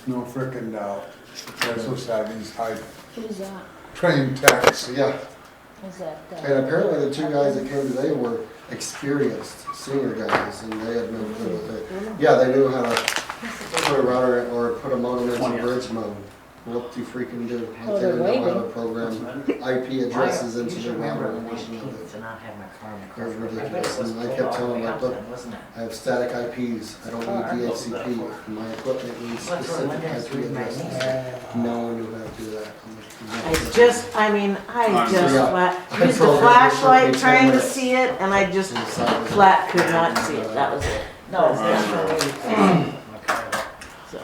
No frickin' doubt. They're supposed to have these high Who's that? trained techs. Yeah, Is that? and apparently the two guys that came today were experienced senior guys, and they had no clue with it. Yeah, they knew how to put a router or put a modem into a bridge modem. What do you freaking do? Oh, They they're didn't know how to waiting. program IP addresses into Usually the router. remember and the nothing of it. 19th and not have my car in the car. That was I bet it ridiculous, was and I full kept all telling the them, way like, out look, then, wasn't it? I have static IPs, I don't need DHCP, my equipment needs Well, that's what I specific went IP through my addresses. No one knew how to do that. I'm like, I just, I mean, I just Yeah. flat, used a flashlight trying to see it, and I just flat could not see it, that was it. No, it's definitely. So,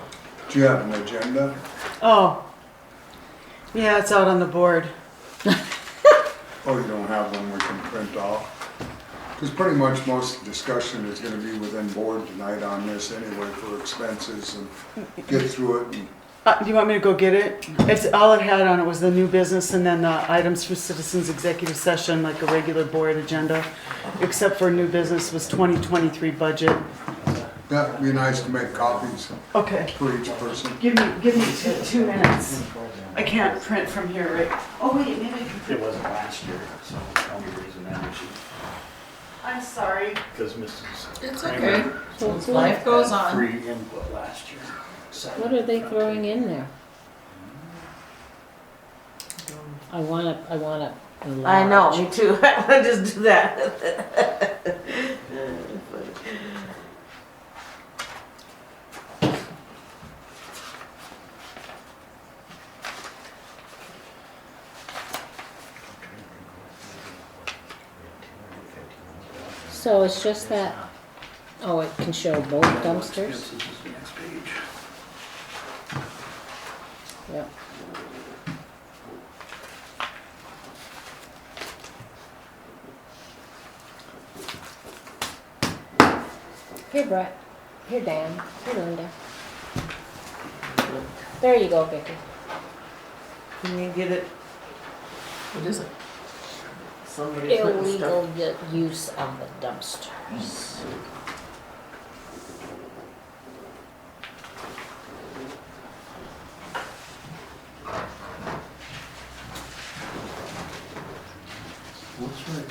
Do you have an agenda? Oh, yeah, it's out on the board. Oh, you don't have one we can print off? Because pretty much most of the discussion is gonna be within board tonight on this anyway for expenses and get through it. And Do you want me to go get it? It's, all it had on it was the new business and then the items for citizens executive session, like a regular board agenda. Except for new business was 2023 budget. That'd be nice to make copies Okay, for each person. give me two minutes. I can't print from here, right? Oh, wait, maybe I can It print. wasn't last year, so the only reason that is I'm sorry. because Mrs. It's Kramer okay. So life goes had on. free input last year. What are they throwing in there? I wanna I know, enlarge. me too, I just do that. So it's just that, oh, it can show both dumpsters? This is the next page. Yep. Here, Brett. Here, Dan. Here, Linda. There you go, Vicky. Can you get it? What is it? Somebody putting Illegal stuff. use of the dumpsters. What's right?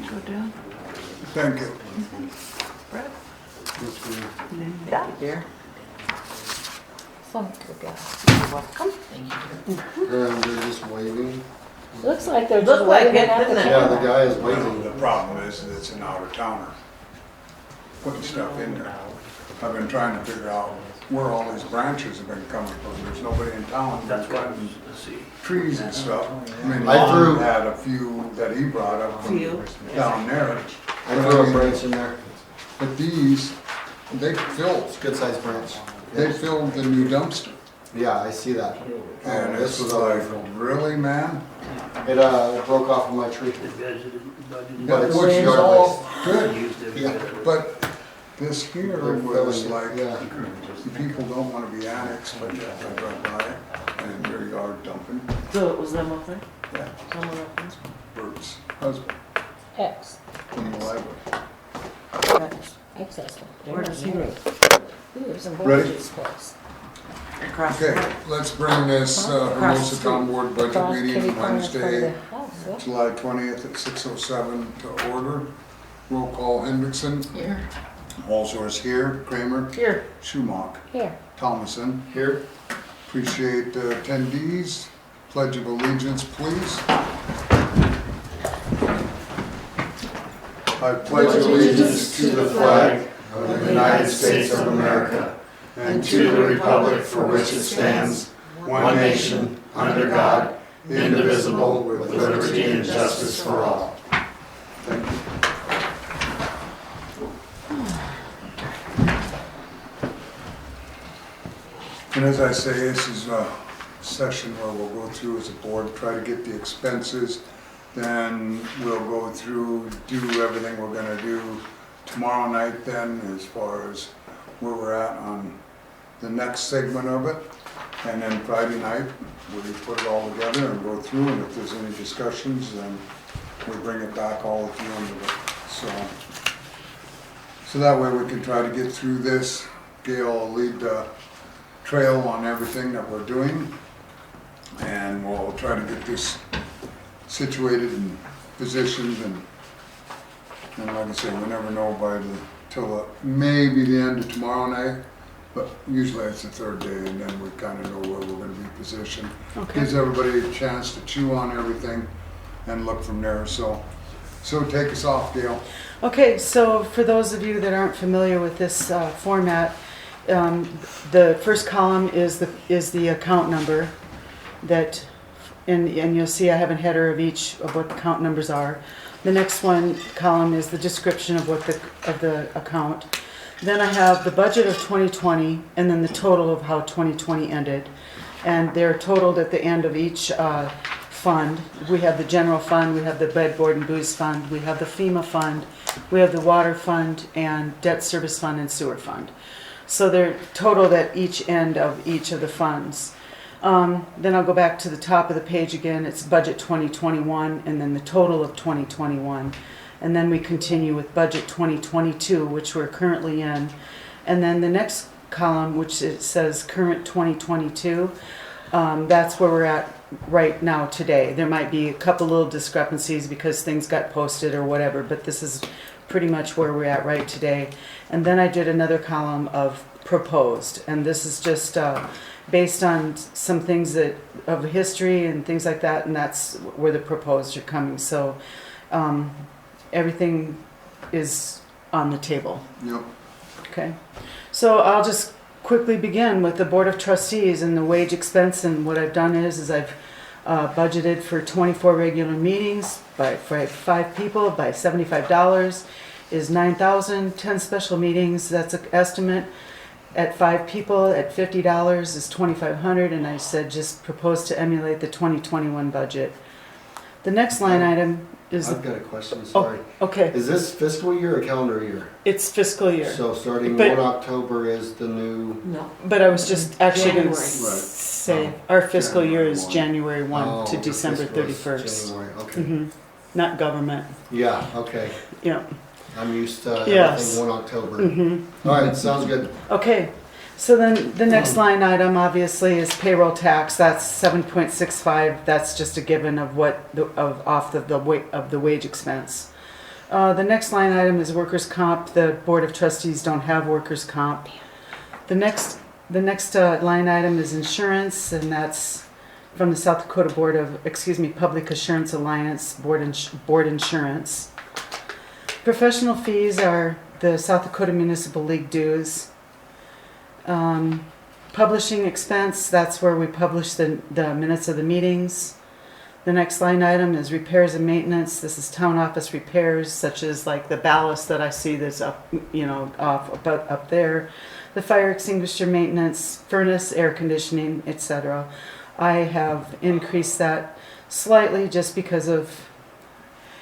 Go down. Thank you. Linda, dear. Thank you, guys. You're welcome. They're just waving. Looks like they're Look just like waving it, at doesn't the it? Yeah, the guy is waving. The problem is that it's an out of towner putting stuff in there. I've been trying to figure out where all these branches have been coming from. There's nobody in town that's That's what I cutting was, let's see. trees and stuff. I mean, I threw- Lon had a few that he brought up from Few. down there. I threw a branch in there. But these, they filled, It's a good sized branch. they filled the new dumpster. Yeah, I see that. And This it's was like, already really, man? It broke off of my tree. They budgeted. But it's Which is yard all waste. good, Used every Yeah. bit of it. but this here They're was filling like, it, yeah. the people don't wanna be annexed, but yet they drive by it and they're yard dumping. So it was them up there? Yeah, Someone up there? Bert's husband X. from the library. Excess. Where does he live? He lives in Ready? Borges' place. Across the Okay, road. let's bring this Hermosa Town Board budget Across meeting kitty corner from Wednesday, the house, yeah. July 20th at 6:07 to order. Roll call Hendrickson, Here. Walsworth here, Kramer, Here. Schumach, Here. Thomason. Here. Appreciate the attendees. Pledge of allegiance, please. I pledge allegiance to the flag of the United States of America and to the republic for which it stands, one nation, under God, indivisible, with liberty and justice for all. Thank you. And as I say, this is a session where we'll go through as a board, try to get the expenses. Then we'll go through, do everything we're gonna do tomorrow night then, as far as where we're at on the next segment of it. And then Friday night, we put it all together and go through, and if there's any discussions, then we bring it back all at the end of it, So that way we can try to get through this. Gail will lead the trail on everything that we're doing. And we'll try to get this situated and positioned and like I say, we never know till maybe the end of tomorrow night. But usually it's the third day and then we kind of know where we're gonna be positioned. Okay. Gives everybody a chance to chew on everything and look from there. So take us off, Gail. Okay, so for those of you that aren't familiar with this format, the first column is the account number that, and you'll see I have a header of each of what the account numbers are. The next column is the description of the account. Then I have the budget of 2020 and then the total of how 2020 ended. And they're totaled at the end of each fund. We have the general fund, we have the bed, board, and booze fund, we have the FEMA fund, we have the water fund, and debt service fund and sewer fund. So they're totaled at each end of each of the funds. Then I'll go back to the top of the page again. It's budget 2021 and then the total of 2021. And then we continue with budget 2022, which we're currently in. And then the next column, which it says current 2022, that's where we're at right now today. There might be a couple little discrepancies because things got posted or whatever, but this is pretty much where we're at right today. And then I did another column of proposed, and this is just based on some things of history and things like that, and that's where the proposed are coming. So everything is on the table. Yep. Okay, so I'll just quickly begin with the Board of Trustees and the wage expense. And what I've done is I've budgeted for 24 regular meetings for 5 people by $75 is $9,000. 10 special meetings, that's an estimate. At 5 people at $50 is $2,500, and I said just propose to emulate the 2021 budget. The next line item is I've got a question, sorry. okay. Is this fiscal year or calendar year? It's fiscal year. So starting But- 1 October is the new, No. But I was just actually going to January. say our fiscal year is January 1 oh, to the December fiscal is 31st. January, okay. Not government. Yeah, okay. Yeah. I'm used to Yes. everything 1 October. Mhm. All right, sounds good. Okay, so then the next line item obviously is payroll tax. That's 7.65. That's just a given of the wage expense. The next line item is workers' comp. The Board of Trustees don't have workers' comp. The next line item is insurance, and that's from the South Dakota Public Assurance Alliance Board Insurance. Professional fees are the South Dakota Municipal League dues. Publishing expense, that's where we publish the minutes of the meetings. The next line item is repairs and maintenance. This is town office repairs, such as like the ballast that I see that's up there. The fire extinguisher maintenance, furnace, air conditioning, etc. I have increased that slightly just because of,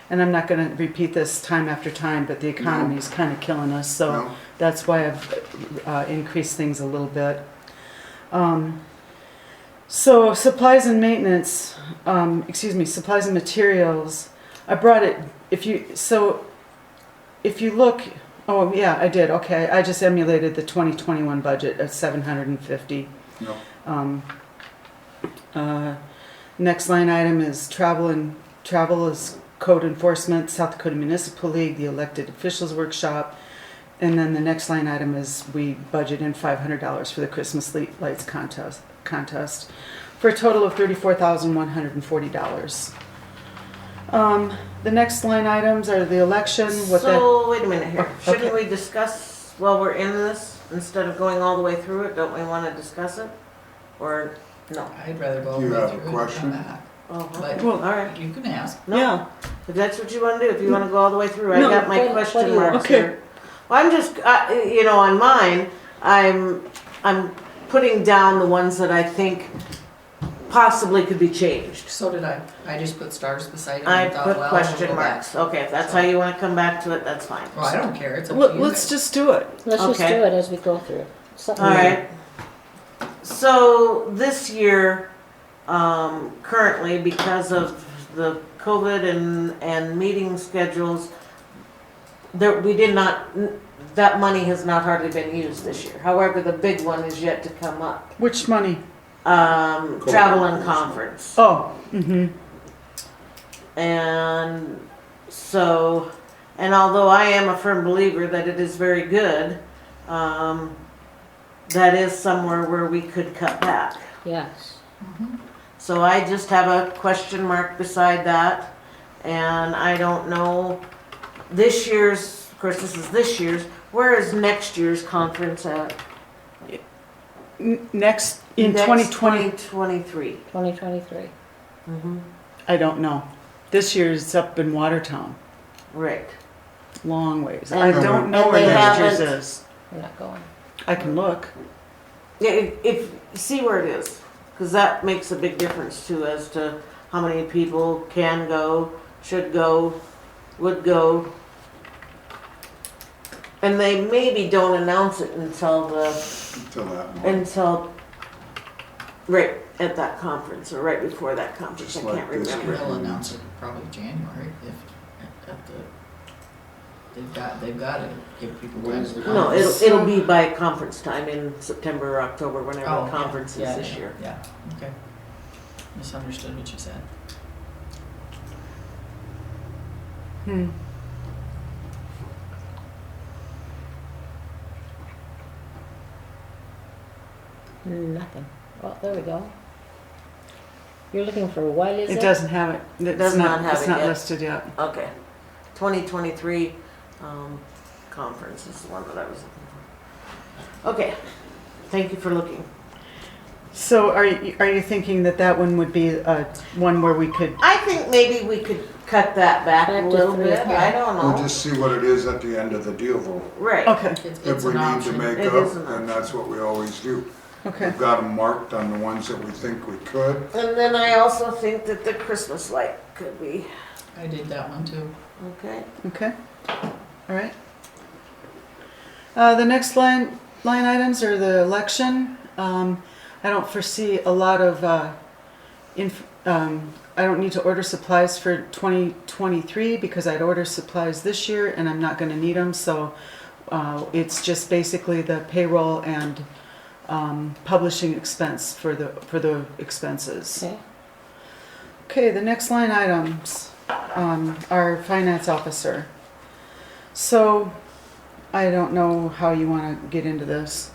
and I'm not going to repeat this time after time, but the economy is kind of killing us, so No. that's why I've increased things a little bit. So supplies and maintenance, supplies and materials. I brought it. If you look, oh yeah, I did. Okay, I just emulated the 2021 budget at $750. No. Next line item is travel is code enforcement, South Dakota Municipal League, the elected officials workshop, and then the next line item is we budget in $500 for the Christmas lights contest for a total of $34,140. The next line items are the election. So, wait a minute here. Oh, okay. Shouldn't we discuss while we're in this, instead of going all the way through it? Don't we want to discuss it? Or, no? I'd rather go all Do the you way have a through and question? come back. Oh, But okay. Well, All right. you can ask. No, Yeah. if that's what you want to do, if you want to go all the way through, I No, got my what do question you- marks Okay. here. Well, I'm just, on mine, I'm putting down the ones that I think possibly could be changed. So did I. I just put stars beside it I and thought, put well, question we'll go back. marks. Okay, if that's how you want to come back to it, that's fine. Well, I don't care. It's up to you Let's guys. just do it. Let's just Okay. do it as we go through. Something All new. right. So this year, currently, because of the COVID and meeting schedules, we did not. that money has not hardly been used this year. However, the big one is yet to come up. Which money? Travel and conference. Oh, mm-hmm. And so, and although I am a firm believer that it is very good, that is somewhere where we could cut back. Yes. So I just have a question mark beside that, and I don't know, this year's, of course this is this year's, where is next year's conference at? Next, in 2020, 2023. 2023. I don't know. This year's up in Watertown, Right. long ways. And- I don't know and where they next year's haven't- is. We're not going. I can look. Yeah, if, see where it is, because that makes a big difference too as to how many people can go, should go, would go. And they maybe don't announce it until Until that month. until, right at that conference or right before that conference, I Just like can't this remember. year. They'll announce it probably January if, at the, they've got to give people time. When's the No, conference? it'll be by conference time in September or October, whenever Oh, the conference is yeah, this yeah, year. Yeah, okay. Misunderstood what you said. Hmm. Nothing. Well, there we go. You're looking for what is it? It doesn't have it. It's Does not have It's it not yet. listed yet. Okay. 2023 conference is the one that I was looking for. Okay. Thank you for looking. So are you thinking that that one would be one where we could? I think maybe we could cut that back Back a to little 3 bit. I o'clock. don't We'll know. just see what it is at the end of the deal though. Right. Okay, It's If we an need to option. make It up, is an option. and that's what we always do. okay. We've got them marked on the ones that we think we could. And then I also think that the Christmas light could be, I did that one too. okay. Okay, all right. The next line items are the election. I don't foresee a lot of, I don't need to order supplies for 2023 because I'd order supplies this year and I'm not gonna need them, so it's just basically the payroll and publishing expense for the expenses. Okay. Okay, the next line items are finance officer. So, I don't know how you want to get into this.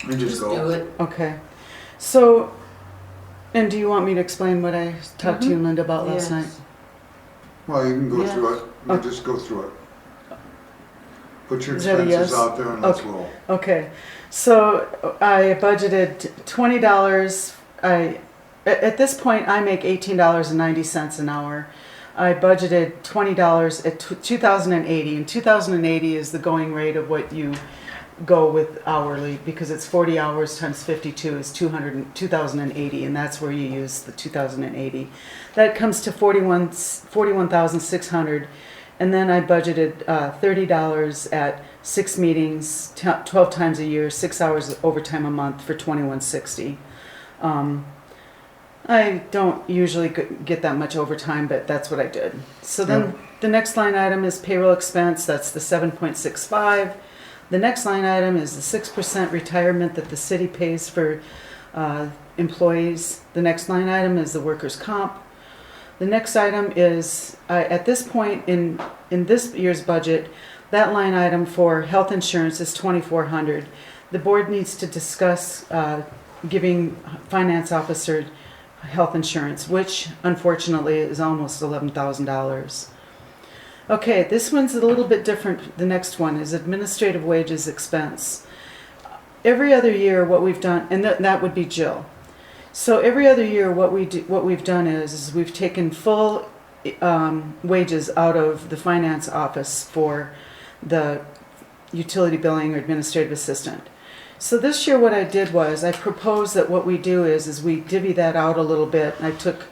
We just Do go. it. Okay, so, and do you want me to explain what I talked to you and Linda about last Yes. night? Well, you can go Yeah. through it. We'll Okay. just go through it. Put your Is that a expenses yes? out there and let's Okay. roll. Okay, so I budgeted $20. At this point, I make $18.90 an hour. I budgeted $20 at 2080, and 2080 is the going rate of what you go with hourly because it's 40 hours times 52 is 2,080, and that's where you use the 2080. That comes to 41,600, and then I budgeted $30 at 6 meetings, 12 times a year, 6 hours of overtime a month for 2160. I don't usually get that much overtime, but that's what I did. So then the next line item is payroll expense. That's the 7.65. The next line item is the 6% retirement that the city pays for employees. The next line item is the workers' comp. The next item is, at this point in this year's budget, that line item for health insurance is $2,400. The board needs to discuss giving finance officer health insurance, which unfortunately is almost $11,000. Okay, this one's a little bit different. The next one is administrative wages expense. Every other year, what we've done, and that would be Jill. So every other year, what we've done is we've taken full wages out of the finance office for the utility billing or administrative assistant. So this year what I did was I proposed that what we do is we divvy that out a little bit. I took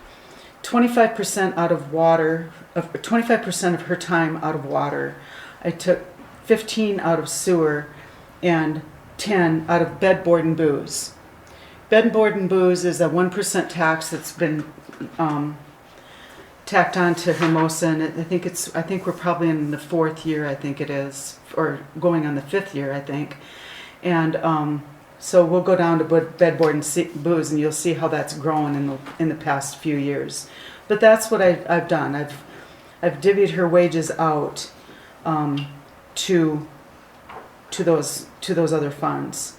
25% out of water, 25% of her time out of water. I took 15 out of sewer and 10 out of bed, board, and booze. Bed, board, and booze is a 1% tax that's been tacked on to Hermosa, and I think we're probably in the 4th year, I think it is, or going on the 5th year, I think. And so we'll go down to bedboard and booze, and you'll see how that's grown in the past few years. But that's what I've done. I've divvied her wages out to those other funds.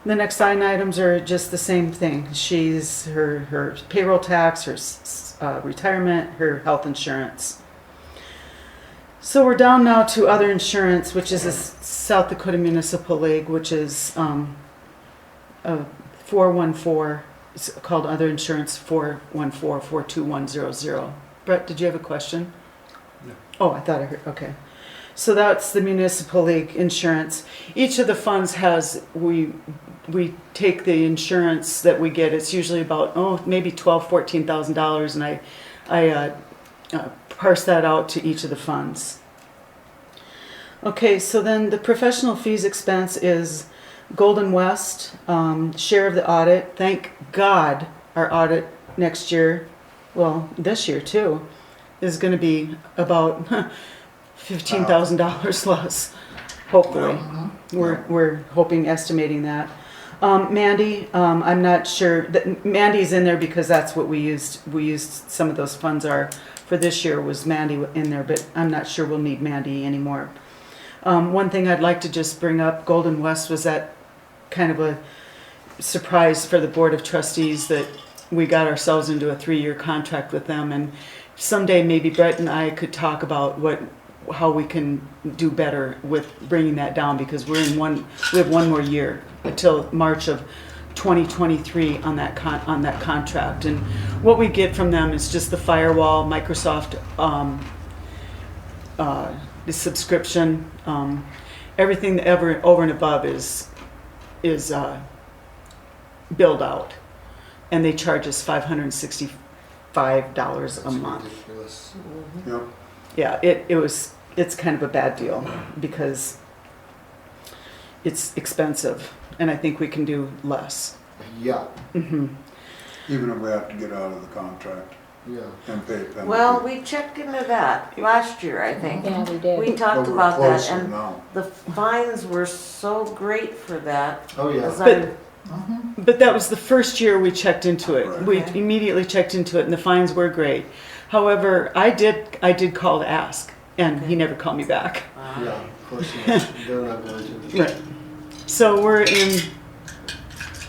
The next line items are just the same thing. She's her payroll tax, her retirement, her health insurance. So we're down now to other insurance, which is a South Dakota Municipal League, which is 414. It's called other insurance 414-42100. Brett, did you have a question? No. Oh, I thought I heard. Okay. So that's the Municipal League insurance. Each of the funds has, we take the insurance that we get. It's usually about, maybe $12,000-$14,000, and I parse that out to each of the funds. Okay, so then the professional fees expense is Golden West, share of the audit. Thank God our audit next year, well, this year too, is going to be about $15,000 less, hopefully. We're estimating that. Mandy, I'm not sure that Mandy's in there because that's what we used. We used some of those funds for this year was Mandy in there, but I'm not sure we'll need Mandy anymore. One thing I'd like to just bring up, Golden West was that kind of a surprise for the Board of Trustees that we got ourselves into a 3-year contract with them, and someday maybe Brett and I could talk about how we can do better with bringing that down, because we have one more year until March of 2023 on that contract, and what we get from them is just the firewall, Microsoft, the subscription, everything over and above is billed out, and they charge us $565 a month. Ridiculous. Yep. Yeah, it's kind of a bad deal because it's expensive, and I think we can do less. Yeah, Mm-hmm. Even if we have to get out of the contract yeah. and pay penalty. Well, we checked into that last year, I think. Yeah, we did. We But talked we're about that, closer and now. the fines were so great for that. Oh, yeah. As But- I'm- But that was the first year we checked into it. Right. We Okay. immediately checked into it, and the fines were great. However, I did call to ask, and he never called me back. Yeah, of course not. They're not going to. Right. So we're in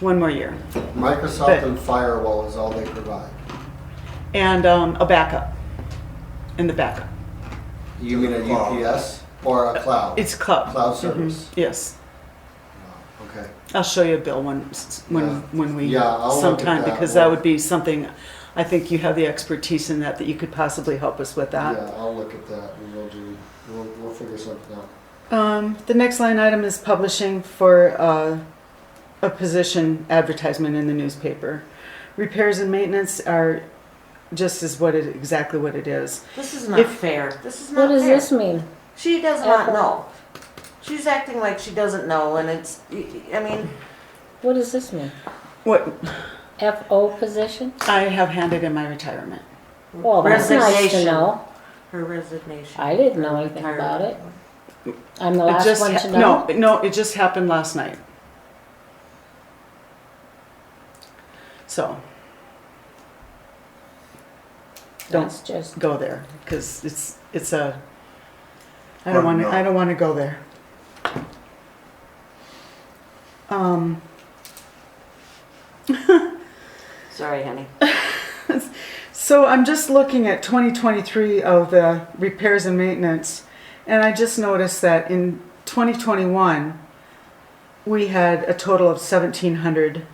one more year, Microsoft But- and firewall is all they provide. and a backup, and the backup. You mean a UPS or a cloud? It's cloud. Cloud Mhm. service. Yes, Wow, okay. I'll show you a bill when we Yeah, I'll look at sometime, that. because that would be something. I think you have the expertise in that you could possibly help us with that. Yeah, I'll look at that and we'll figure something out. The next line item is publishing for a position advertisement in the newspaper. Repairs and maintenance are just exactly what it is. This is not If- fair. This is What not does fair. this mean? She does not know. She's acting like she doesn't know, and I mean, What does this mean? What FO position? I have handed in my retirement. Well, that's nice to Resignation. know. her resignation. I didn't know Her anything retirement. about it. I'm the It last just one to know. no, it just happened last night. So don't That's just, go there, because it's a. I Or don't want no. to. I don't want to go there. Sorry, honey. So I'm just looking at 2023 of the repairs and maintenance, and I just noticed that in 2021 we had a total of 1,700,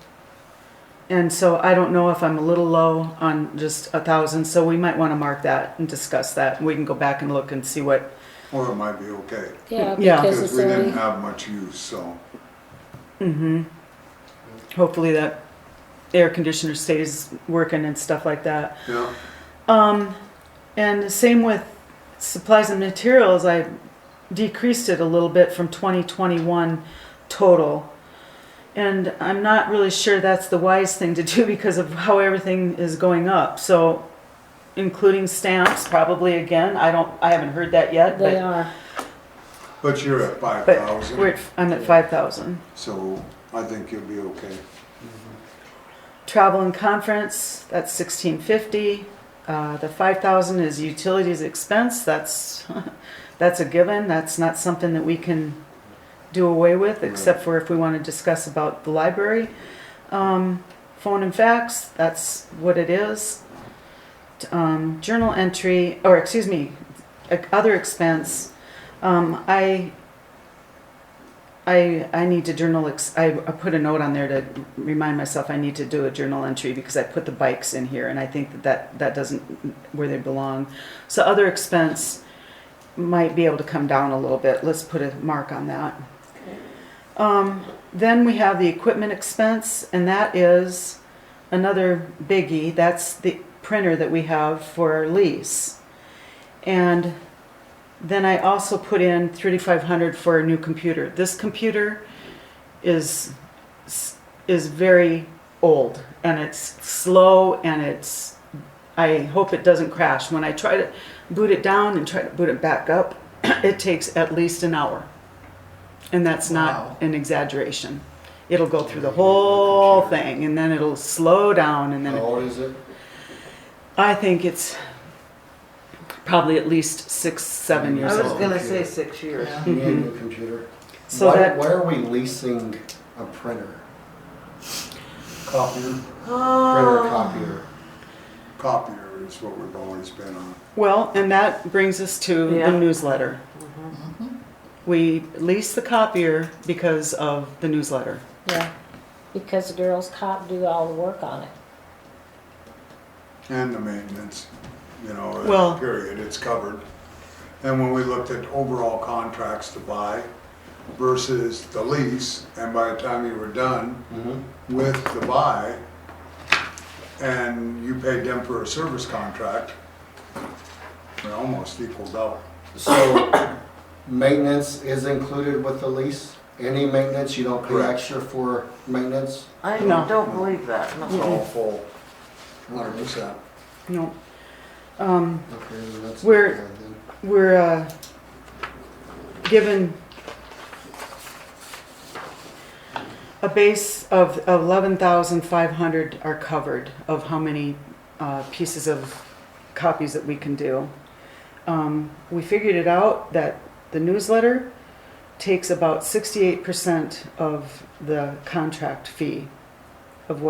and so I don't know if I'm a little low on just 1,000. So we might want to mark that and discuss that, and we can go back and look and see what. Or it might be okay, yeah, Yeah. because because it's we didn't already, have much use, so. Mm-hmm. Hopefully that air conditioner stays working and stuff like that. Yeah. And the same with supplies and materials. I decreased it a little bit from 2021 total. And I'm not really sure that's the wise thing to do because of how everything is going up. So including stamps, probably again. I haven't heard that yet, They but, are. But you're at but 5,000, I'm at 5,000. so I think you'll be okay. Travel and conference, that's 1,650. The 5,000 is utilities expense. That's a given. That's not something that we can do away with, except for if we want to discuss about the library. Phone and fax, that's what it is. Journal entry, or excuse me, other expense. I need to I put a note on there to remind myself I need to do a journal entry because I put the bikes in here and I think that doesn't where they belong. So other expense might be able to come down a little bit. Let's put a mark on that. Then we have the equipment expense, and that is another biggie. That's the printer that we have for our lease. And then I also put in $3,500 for a new computer. This computer is very old and it's slow and I hope it doesn't crash. When I try to boot it down and try to boot it back up, it takes at least an hour. And that's Wow. not an exaggeration. It'll go through the whole thing and then it'll slow down and then How old is it? I think it's probably at least 6-7 years I was old. gonna say 6 years. Yeah. You need a new computer. So Why are we leasing a printer? Copier, Printer Oh, copier. copier is what we've always been on. Well, and that brings us to Yeah. the newsletter. Mhm. We lease the copier because of the newsletter. Yeah. Because the girls do all the work on it. And the maintenance, Well- period, it's covered. And when we looked at overall contracts to buy versus the lease, and by the time you were done Mm-hmm. with the buy, and you paid them for a service contract, it almost equals out. So maintenance is included with the lease? Any maintenance, you don't pay Correct. extra for maintenance? I No. don't believe that, It's no. all full, 100%. No. Okay, then that's. We're- not bad then. We're given a base of 11,500 are covered of how many pieces of copies that we can do. We figured it out that the newsletter takes about 68% of the contract fee of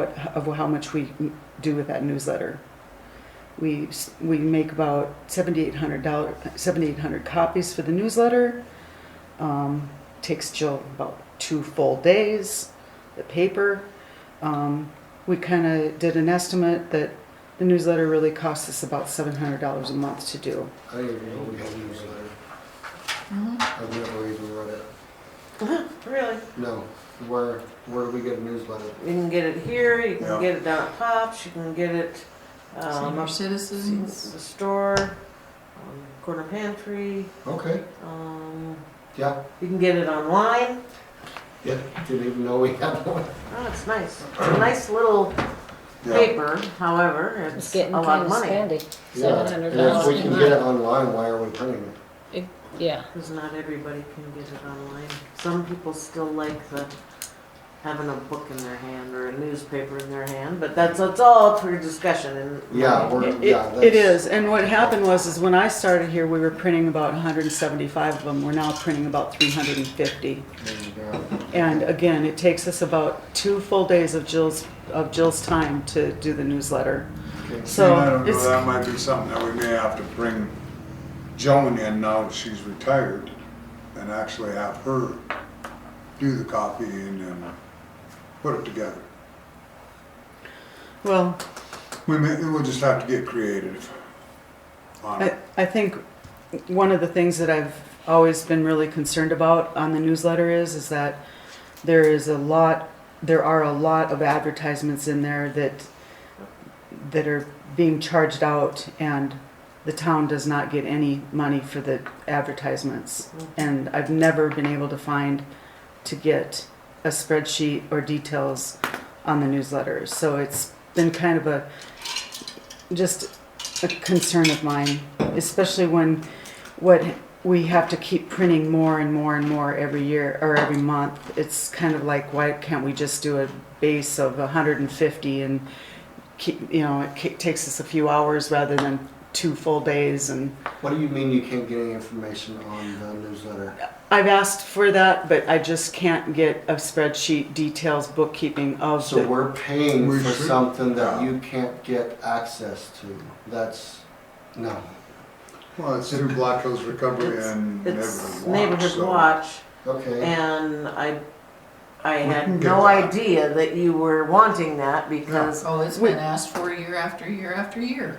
how much we do with that newsletter. We make about $7,800 copies for the newsletter. Takes Jill about 2 full days. The paper. We kind of did an estimate that the newsletter really costs us about $700 a month to do. I didn't even know we had a newsletter. Mhm. I've never even read it. Really? No. Where do we get a newsletter? You can get it here, you Yeah. can get it down at Pops, you can get it, Senior up citizens. the store, corner pantry, Okay, yeah. you can get it online. Yeah, didn't even know we had one. Oh, it's nice. It's a nice little Yeah. paper, however, It's it's getting a lot kind of of money. spendy. Yeah, and if $700 we a can get it month. online, why are we printing it? Yeah. Because not everybody can get it online. Some people still like having a book in their hand or a newspaper in their hand, but that's all for discussion. And Yeah, It is, and what happened was when I started here, we were printing about 175 of them. We're now printing about 350. There you go. And again, it takes us about 2 full days of Jill's time to do the newsletter. Okay. So And I don't know, it's that might be something that we may have to bring Joan in now that she's retired and actually have her do the copying and put it together. well, We'll just have to get creative on it. I think one of the things that I've always been really concerned about on the newsletter is that there are a lot of advertisements in there that are being charged out, and the town does not get any money for the advertisements. And I've never been able to get a spreadsheet or details on the newsletters. So it's been kind of just a concern of mine, especially when what we have to keep printing more and more and more every year or every month. It's kind of like, why can't we just do a base of 150 and keep, it takes us a few hours rather than 2 full days. And What do you mean you can't get any information on the newsletter? I've asked for that, but I just can't get a spreadsheet, details, bookkeeping of So the, we're paying We for should- something that yeah. you can't get access to. That's, no. Well, it's through Black Hills Recovery It's- and It's Neighborhood Watch. Neighborhood so- Watch, Okay. and I We had can get no that. idea that you were wanting that because, Oh, it's been asked for year after year after year,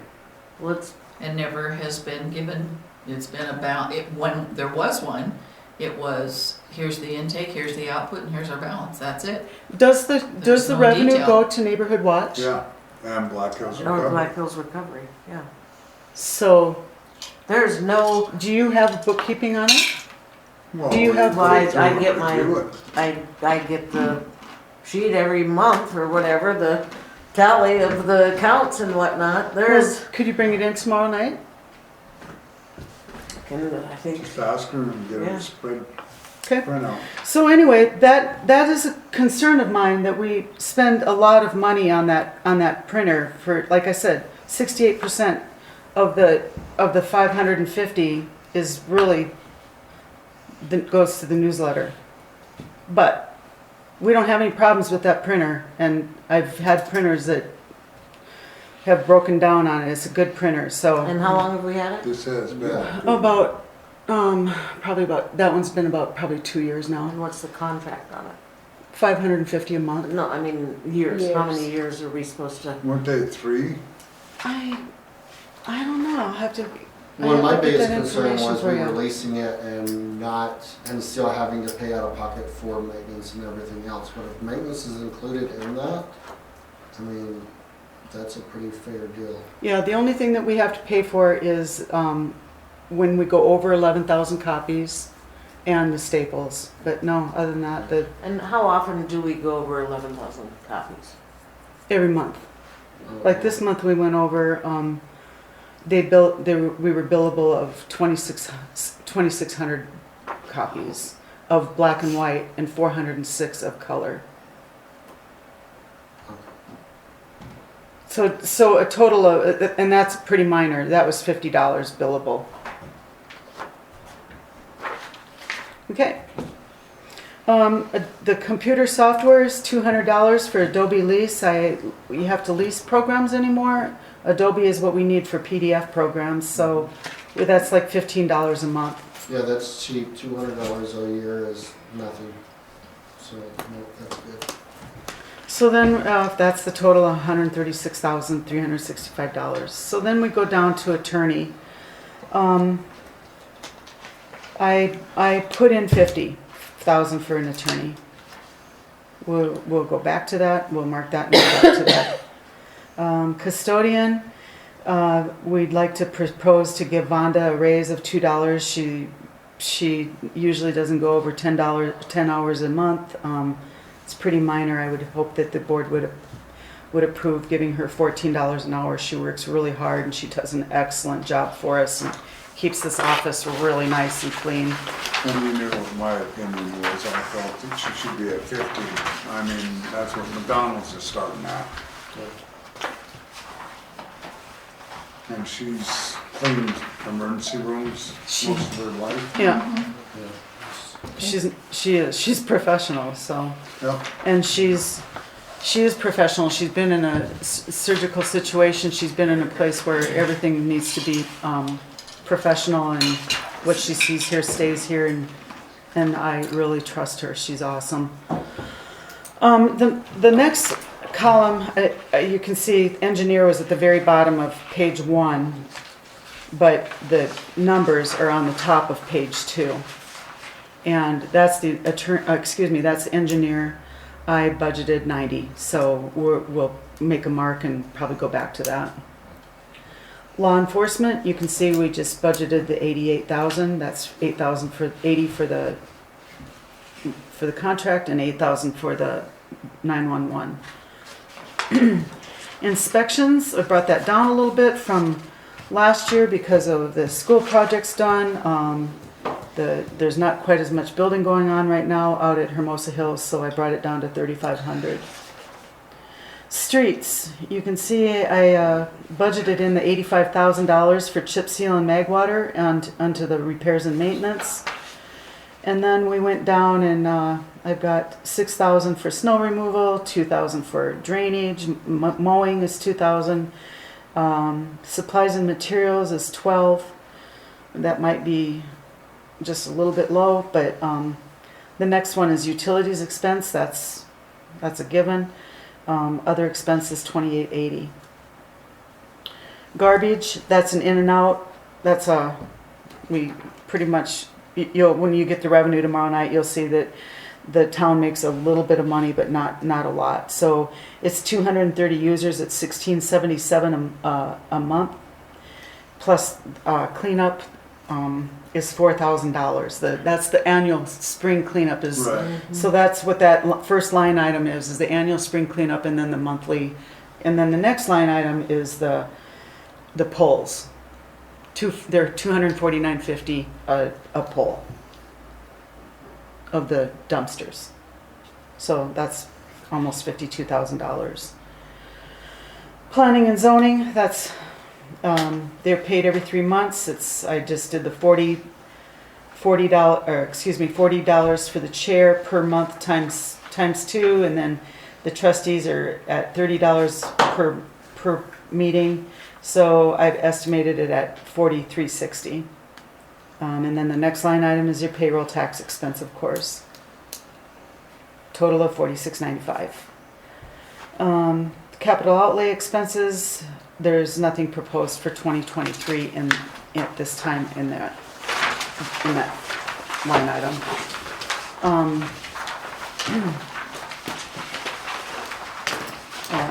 well, it's, and never has been given. It's been about, when there was one, it was, here's the intake, here's the output, and here's our balance, that's it. does the no revenue detail. go to Neighborhood Watch? Yeah, and Black Hills or Recovery. Black Hills Recovery, yeah. So There's no, do you have bookkeeping on it? Well, Do you we have- go Well, I through get and my- review it. I get the sheet every month or whatever, the tally of the accounts and whatnot. There's, Could you bring it in tomorrow night? I think, Just ask her and get Yeah. a spread, Okay. print out. So anyway, that is a concern of mine, that we spend a lot of money on that printer for, like I said, 68% of the 550 is really that goes to the newsletter. But we don't have any problems with that printer, and I've had printers that have broken down on it. It's a good printer. So and how long have we had it? This has been. Yeah. about probably about that one's been about probably 2 years now. And what's the contract on it? 550 a month. No, I mean years. How Years. many years are we supposed to? Weren't they 3? I don't know. I'll have to. Well, I'll my have to get biggest that concern information was for we you. releasing it and still having to pay out of pocket for maintenance and everything else. But if maintenance is included in that, I mean, that's a pretty fair deal. Yeah, the only thing that we have to pay for is when we go over 11,000 copies and the staples. But no, other than that, And how often do we go over 11,000 copies? every month. Like this month, we went over. We were billable of 2,600 copies of black and white and 406 of color. So a total of, and that's pretty minor. That was $50 billable. Okay. The computer software is $200 for Adobe lease. You have to lease programs anymore. Adobe is what we need for PDF programs, so that's like $15 a month. Yeah, that's cheap. $200 a year is nothing. So no, that's good. So then that's the total of $136,365. So then we go down to attorney. I put in $50,000 for an attorney. We'll go back to that. We'll mark that and go back to that. Custodian, we'd like to propose to give Vonda a raise of $2. She usually doesn't go over 10 hours a month. It's pretty minor. I would hope that the board would approve giving her $14 an hour. She works really hard and she does an excellent job for us and keeps this office really nice and clean. And you knew what my opinion was. I felt that she should be at 50. I mean, that's what McDonald's is starting at. And she's cleaned emergency rooms most of her life. Yeah, Yeah. she's professional. So. Yep. And she is professional. She's been in a surgical situation. She's been in a place where everything needs to be professional, and what she sees here stays here. And I really trust her. She's awesome. The next column, you can see engineer was at the very bottom of page 1, but the numbers are on the top of page 2. And that's that's the engineer. I budgeted 90, so we'll make a mark and probably go back to that. Law enforcement, you can see we just budgeted the 88,000. That's 8,000 for 80 for the contract and 8,000 for the 911. Inspections, I brought that down a little bit from last year because of the school projects done. There's not quite as much building going on right now out at Hermosa Hills, so I brought it down to 3,500. Streets, you can see I budgeted in the $85,000 for chip seal and mag water and onto the repairs and maintenance. And then we went down and I've got 6,000 for snow removal, 2,000 for drainage, mowing is 2,000, supplies and materials is 12. That might be just a little bit low, but the next one is utilities expense. That's a given. Other expenses 2880. Garbage, that's an in and out. That's we pretty much, when you get the revenue tomorrow night, you'll see that the town makes a little bit of money, but not a lot. So it's 230 users at $16.77 a month, plus cleanup is $4,000. That's the annual spring cleanup is. Right. So that's what that first line item is the annual spring cleanup, and then the monthly, and then the next line item is the polls. They're $249.50 a poll of the dumpsters. So that's almost $52,000. Planning and zoning, that's they're paid every 3 months. I just did the $40 for the chair per month times 2, and then the trustees are at $30 per meeting. So I've estimated it at $43.60. And then the next line item is your payroll tax expense, of course. Total of $46.95. Capital outlay expenses, there's nothing proposed for 2023 at this time in that line item.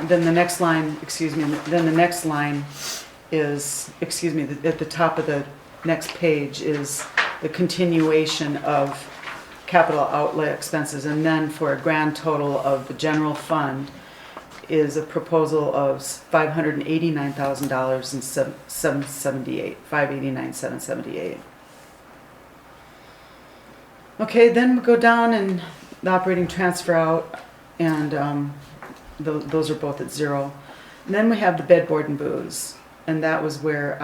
Then the next line, is, at the top of the next page is the continuation of capital outlay expenses, and then for a grand total of the general fund is a proposal of $589,000 and $589,778. Okay, then we go down and the operating transfer out, and those are both at 0. And then we have the bed, board, and booze, and that was where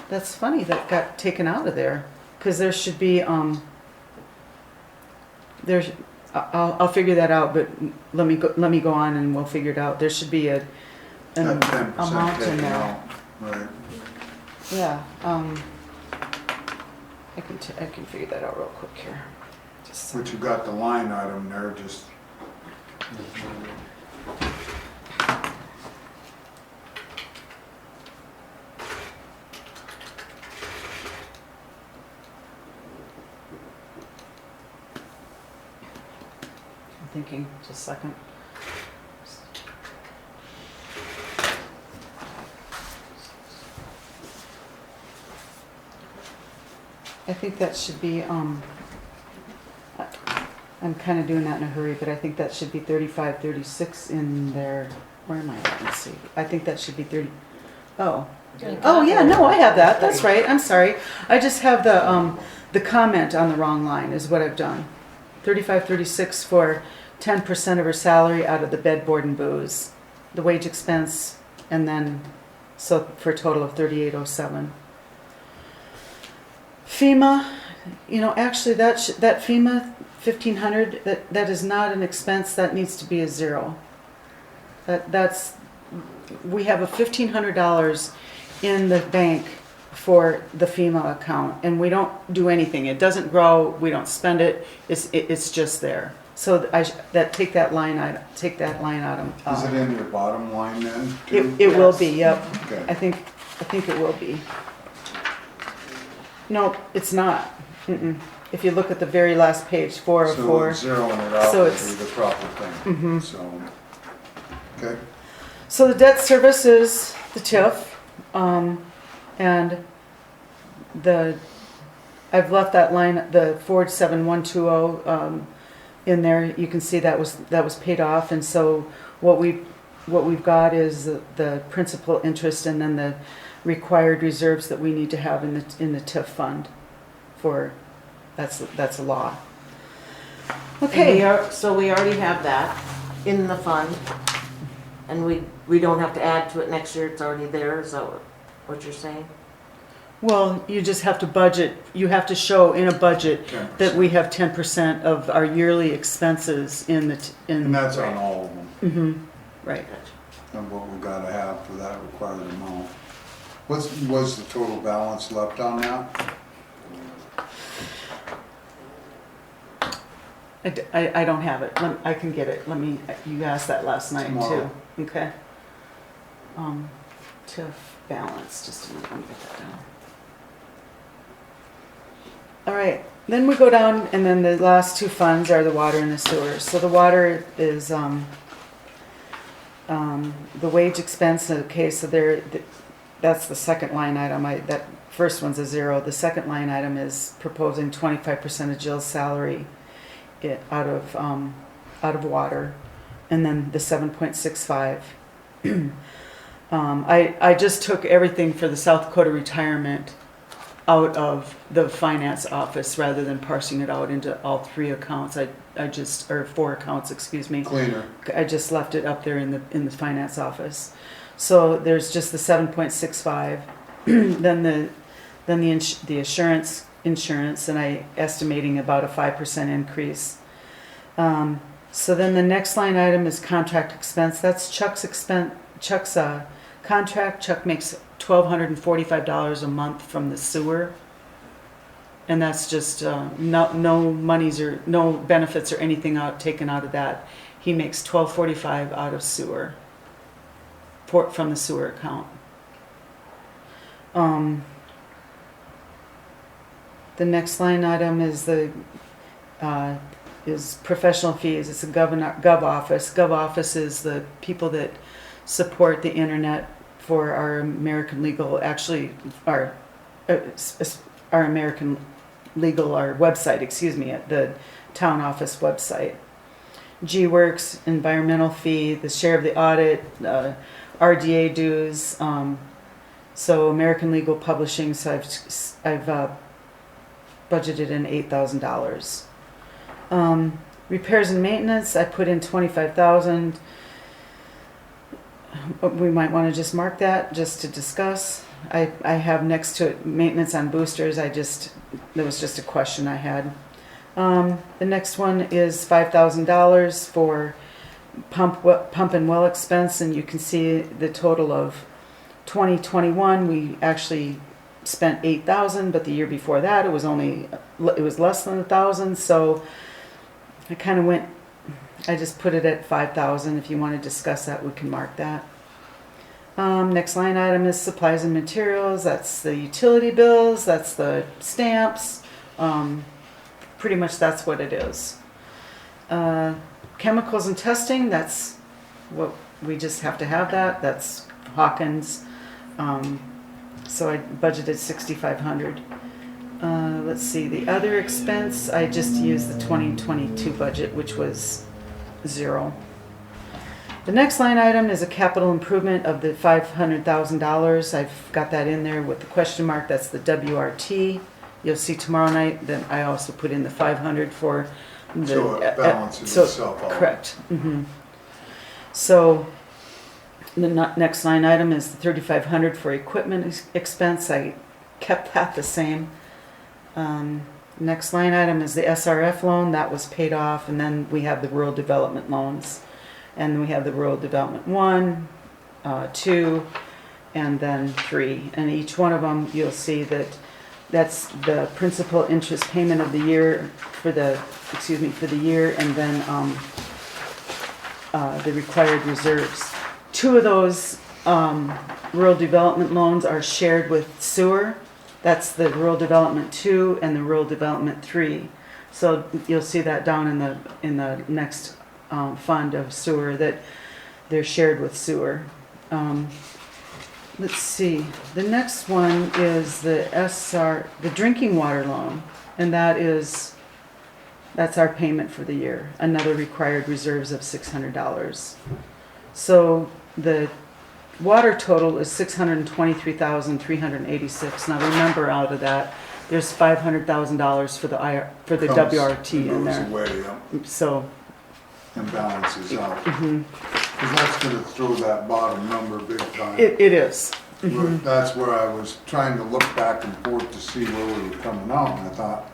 that's funny that got taken out of there, because there should be I'll figure that out, but let me go on and we'll figure it out. There should be an That 10% amount in taken there. out, right. Yeah, I can figure that out real quick here. Just But you got the line item there, just, I'm thinking, just a second. I think that should be, I'm kind of doing that in a hurry, but I think that should be 35, 36 in there. Where am I at? Let's see. I think that should be 30. Oh, yeah, no, I have that. That's right. I'm sorry. I just have the comment on the wrong line is what I've done. 35, 36 for 10% of her salary out of the bed, board, and booze, the wage expense, and then, so for a total of 3807. FEMA, actually that FEMA 1,500, that is not an expense. That needs to be a 0. We have a $1,500 in the bank for the FEMA account, and we don't do anything. It doesn't grow. We don't spend it. It's just there. So take that line item. is it in your bottom line then? too? It will be. Yep. Okay. I think it will be. No, it's not. Mm-mm. If you look at the very last page, 4 of 4. So zeroing it out So would it's- be the proper thing, Mhm. so, okay. So the debt service is the TIF, and I've left that line, the 47120, in there. You can see that was paid off, and so what we what we've got is the principal interest and then the required reserves that we need to have in the TIF fund for, that's a law. Okay. So we already have that in the fund, and we don't have to add to it next year, it's already there, is that what you're saying? Well, you just have to budget, you have to show in a budget 10%. that we have 10% of our yearly expenses in And that's on all of them, right. and what we gotta have for that required amount. Was the total balance left on that? I don't have it. I can get it. You asked that last night Tomorrow. too. Okay. TIF balance, just a minute, let me get that down. All right, then we go down and then the last two funds are the water and the sewer. So the water is, the wage expense, okay, so that's the second line item. That first one's a 0. The second line item is proposing 25% of Jill's salary out of water, and then the 7.65. I just took everything for the South Dakota retirement out of the finance office rather than parsing it out into all 3 accounts. Or 4 accounts, excuse me. Cleaner. I just left it up there in the finance office. So there's just the 7.65, then the insurance, and I estimating about a 5% increase. So then the next line item is contract expense. That's Chuck's expense. Chuck's contract. Chuck makes $1,245 a month from the sewer, and that's just no monies or no benefits or anything taken out of that. He makes $1,245 out of sewer from the sewer account. The next line item is is professional fees. It's a gov office. Gov office is the people that support the internet for our American legal, actually our American legal, our website, excuse me, at the town office website. G-Works, environmental fee, the share of the audit, RDA dues. So American Legal Publishing, so I've budgeted in $8,000. Repairs and maintenance, I put in $25,000. We might want to just mark that just to discuss. I have next to it maintenance on boosters. There was just a question I had. The next one is $5,000 for pump and well expense, and you can see the total of 2021. We actually spent $8,000, but the year before that it was less than $1,000. So I just put it at $5,000. If you want to discuss that, we can mark that. Next line item is supplies and materials. That's the utility bills. That's the stamps. Pretty much that's what it is. Chemicals and testing, that's what we just have to have that. That's Hawkins. So I budgeted $6,500. Let's see, the other expense, I just used the 2022 budget, which was 0. The next line item is a capital improvement of the $500,000. I've got that in there with the question mark. That's the WRT. You'll see tomorrow night that I also put in the 500 for the... So it balances itself out. Correct. So the next line item is the $3,500 for equipment expense. I kept that the same. Next line item is the SRF loan. That was paid off. And then we have the rural development loans. And we have the rural development 1, 2, and then 3. And each one of them, you'll see that that's the principal interest payment of the year for the year, and then the required reserves. 2 of those rural development loans are shared with sewer. That's the rural development 2 and the rural development 3. So you'll see that down in the next fund of sewer that they're shared with sewer. Let's see. The next one is the drinking water loan, and that's our payment for the year. Another required reserves of $600. So the water total is $623,386. Now remember, out of that, there's $500,000 for the for the Comes WRT in and there. goes away, yeah, So, and balances out. mhm. Because that's gonna throw that bottom number big time. It is. Mhm. That's where I was trying to look back and forth to see where we were coming out, and I thought,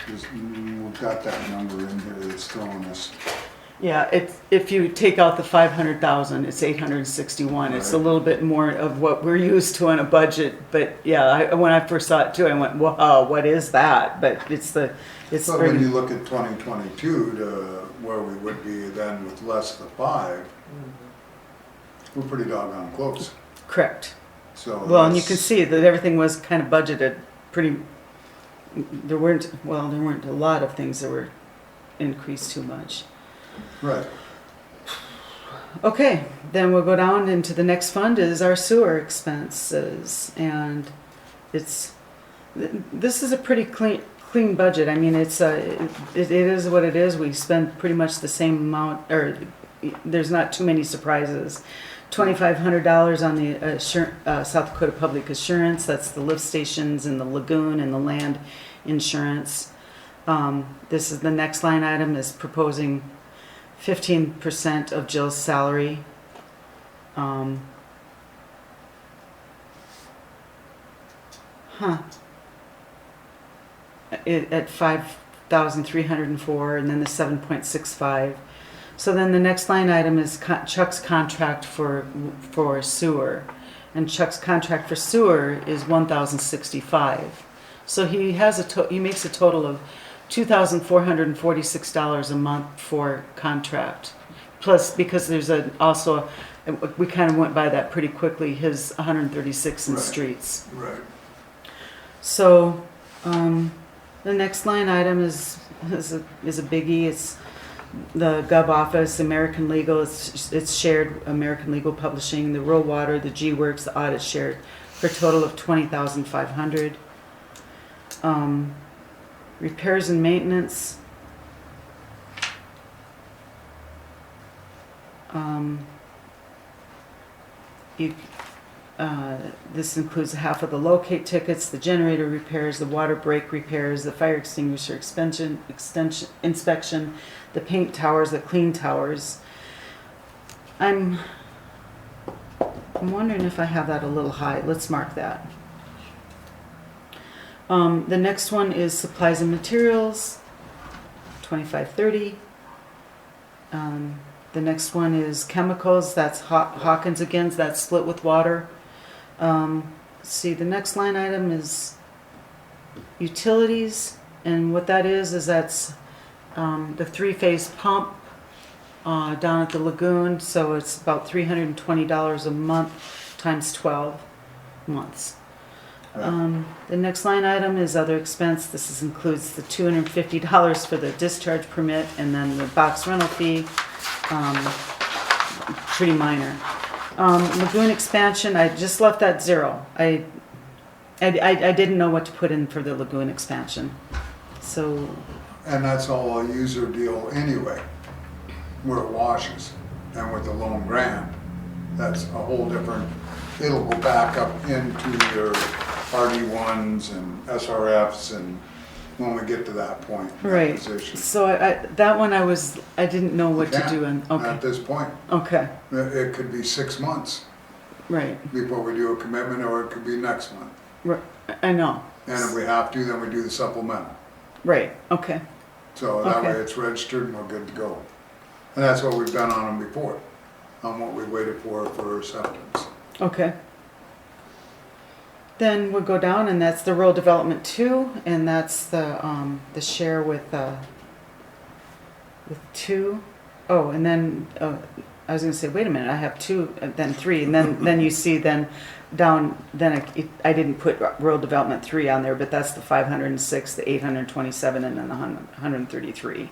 we've got that number in here that's throwing us. Yeah, if you take out the 500,000, it's 861. It's a Right. little bit more of what we're used to in a budget. But yeah, when I first saw it too, I went, "Wow, what is that?" But it's But when pretty. you look at 2022 to where we would be then with less than 5, we're pretty doggone close. Correct. So Well, and you can that's- see that everything was kind of budgeted pretty. There weren't a lot of things that were increased too much. Right, Okay, then we'll go down into the next fund is our sewer expenses, and this is a pretty clean budget. I mean, it is what it is. We spend pretty much the same amount, or there's not too many surprises. $2,500 on the South Dakota Public Assurance. That's the lift stations and the lagoon and the land insurance. This is the next line item is proposing 15% of Jill's salary. At 5,304, and then the 7.65. So then the next line item is Chuck's contract for sewer, and Chuck's contract for sewer is 1,065. So he makes a total of $2,446 a month for contract. Plus, because there's also, we kind of went by that pretty quickly, his 136 in Right. streets. right. So, the next line item is a biggie. It's the Gov office, American Legal. It's shared American Legal Publishing, the Rural Water, the G Works, the audit shared for a total of $20,500. Repairs and maintenance. This includes half of the locate tickets, the generator repairs, the water break repairs, the fire extinguisher inspection, the paint towers, the clean towers. I'm wondering if I have that a little high. Let's mark that. The next one is supplies and materials, $2,530. The next one is chemicals. That's Hawkins again. That's split with water. Let's see, the next line item is utilities, and what that is that's the 3-phase pump down at the lagoon. So it's about $320 a month times 12 months. The next line item is other expense. This includes the $250 for the discharge permit, and then the box rental fee, pretty minor. Lagoon expansion, I just left that zero. I didn't know what to put in for the lagoon expansion. So, And that's all a user deal anyway, where it washes. And with the loan grant, that's a whole different, it'll go back up into your RD1s and SRFs and when we get to that point, in that right. position. So that one I didn't know what to Can't do. And At okay, this point, okay, it could be 6 months right. before we do a commitment, or it could be next month. I know. And if we have to, then we do the supplemental. Right. Okay. So that way Okay. it's registered and we're good to go. And that's what we've done on them before, on what we waited for acceptance. Okay. Then we'll go down, and that's the rural development 2, and that's the share with 2. Oh, and then I was going to say, wait a minute, I have 2, and then 3, and then you see then down. Then I didn't put rural development 3 on there, but that's the 506, the 827, and then the 133.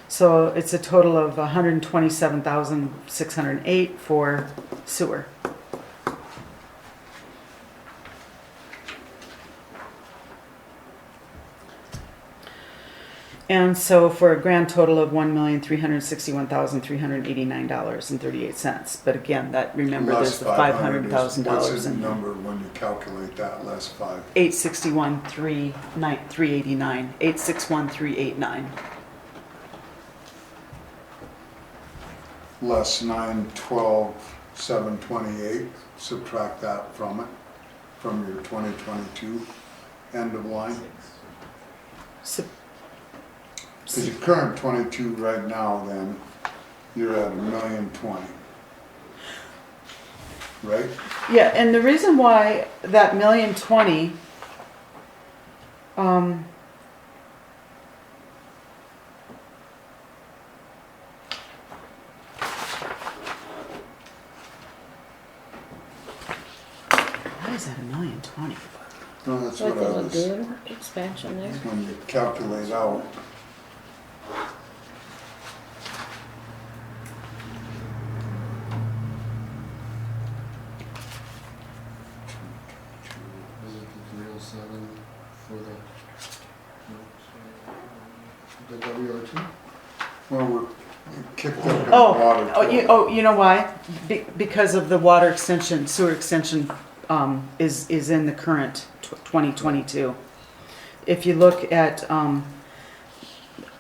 So it's a total of 127,608 for sewer. And so for a grand total of $1,361,389.38. But again, that, remember, Less there's the $500,000 What's the in there. number when you calculate that, less 5? 861,389, 861,389. Less 912,728, subtract that from it, from your 2022 end of line. So, Because your current 22 right now, then, you're at 1,020,000. Right? yeah, and the reason why that 1,020,000, why is that 1,020,000? No, that's Like what I the was, lagoon expansion there. when you calculate out. Is it the 307 for the WR2? Well, we kicked up in Oh, water. you know why? Because of the water extension, sewer extension, is in the current 2022. If you look at,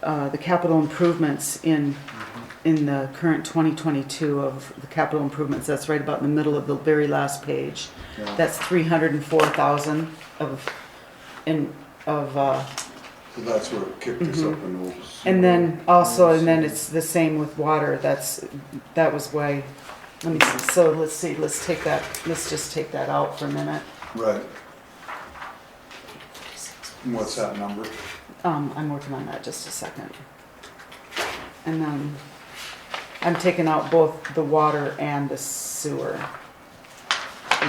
the capital improvements in the current 2022 of the capital improvements, that's right about in the middle of the very last page. Yeah. That's 304,000 So that's where it kicked us up in those. and then also, and then it's the same with water. That was why, let me see, so let's see, let's just take that out for a minute. Right. And what's that number? I'm working on that just a second. And then I'm taking out both the water and the sewer.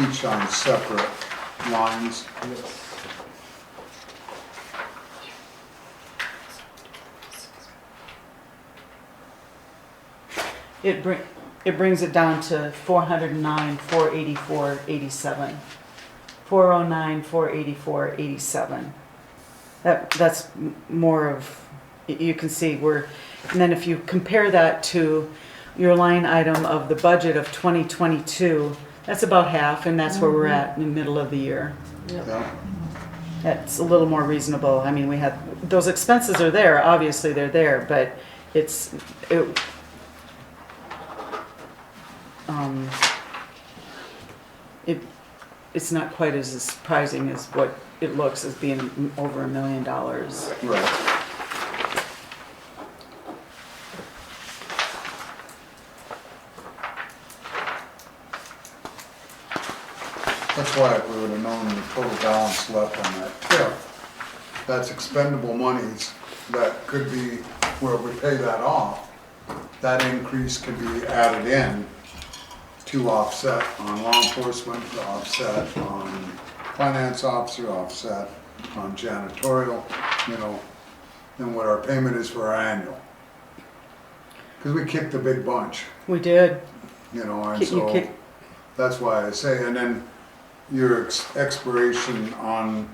Each on separate lines. Yes. It brings it down to 409, 484, 87. 409, 484, 87. That's more of, you can see and then if you compare that to your line item of the budget of 2022, that's about half, and that's where we're at in the middle of the year. Yeah. That's a little more reasonable. I mean, we had, those expenses are there, obviously they're there, but it's not quite as surprising as what it looks as being over $1 million. Right. That's why we would have known the total balance left on that tip. That's expendable monies that could be where we pay that off. That increase could be added in to offset on law enforcement, to offset on finance officer, offset on janitorial, than what our payment is for our annual. Because we kicked a big bunch, We did. and You so kick- that's why I say, and then your expiration on,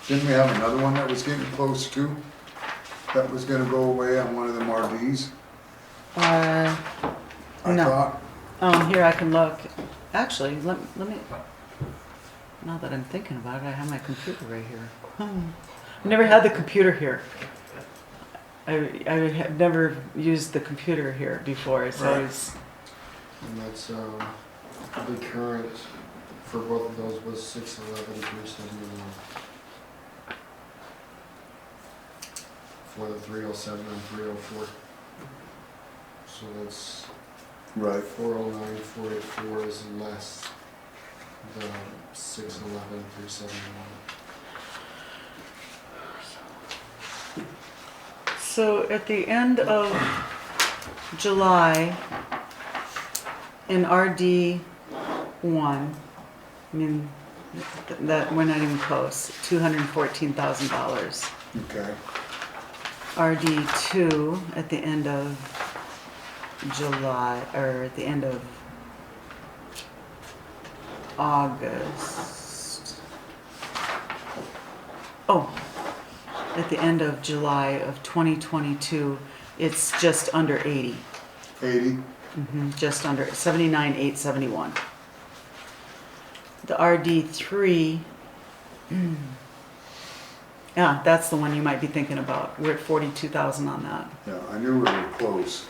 didn't we have another one that was getting close to? That was gonna go away on one of them RVs, I No. thought. Here I can look. Actually, let me, now that I'm thinking about it, I have my computer right here. I never had the computer here. I have never used the computer here before. It's Right. always, And that's, the current for both of those was 611, 371. For the 307 and 304. So that's Right, 409, 484 is less than 611, 371. so at the end of July, in RD1, I mean, that we're not even close, $214,000. okay, RD2 at the end of July, or at the end of August. Oh, at the end of July of 2022, it's just under 80. 80? Just under 79,871. The RD3, yeah, that's the one you might be thinking about. We're at 42,000 on that. Yeah, I knew we were close.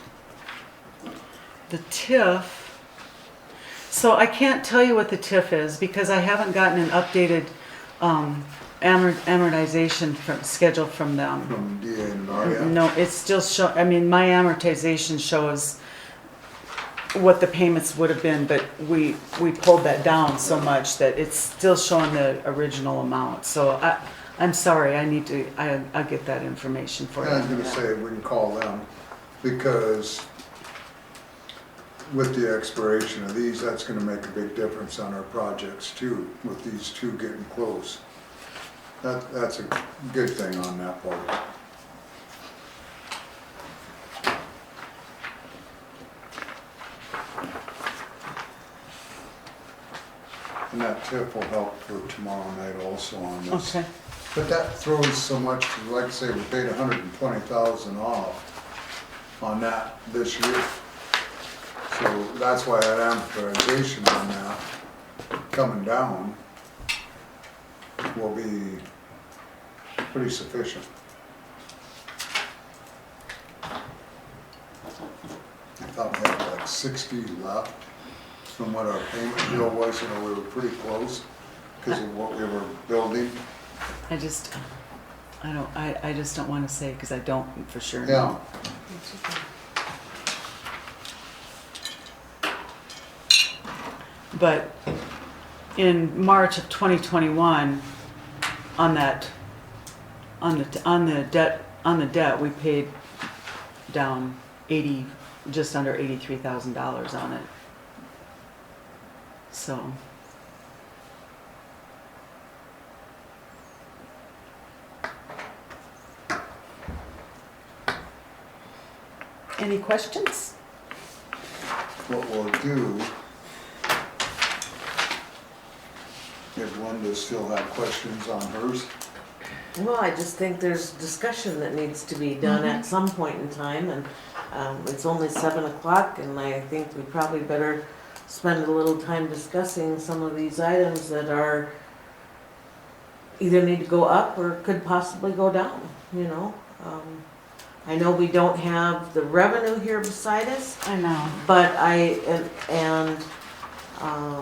The TIF, so I can't tell you what the TIF is because I haven't gotten an updated amortization schedule from them. From DA and RF. No, it's still I mean, my amortization shows what the payments would have been, but we pulled that down so much that it's still showing the original amount. So I'm sorry, I'll get that information for you. I was gonna say, we can call them, because with the expiration of these, that's gonna make a big difference on our projects too, with these two getting close. That's a good thing on that part. And that tip will help for tomorrow night also on this. Okay. But that throws so much, like I say, we paid 120,000 off on that this year. So that's why that amortization on that coming down will be pretty sufficient. I thought we had like 60 left from what our payment bill was, you know, we were pretty close because of what we were building. I just don't want to say because I don't for sure Yeah. know. But in March of 2021, on the debt, we paid down just under $83,000 on it. So. Any questions? What we'll do, if Linda still have questions on hers, Well, I just think there's discussion that needs to be done at some point in time, and it's only 7 o'clock, and I think we probably better spend a little time discussing some of these items that are either need to go up or could possibly go down, you know? I know we don't have the revenue here beside us, I know. but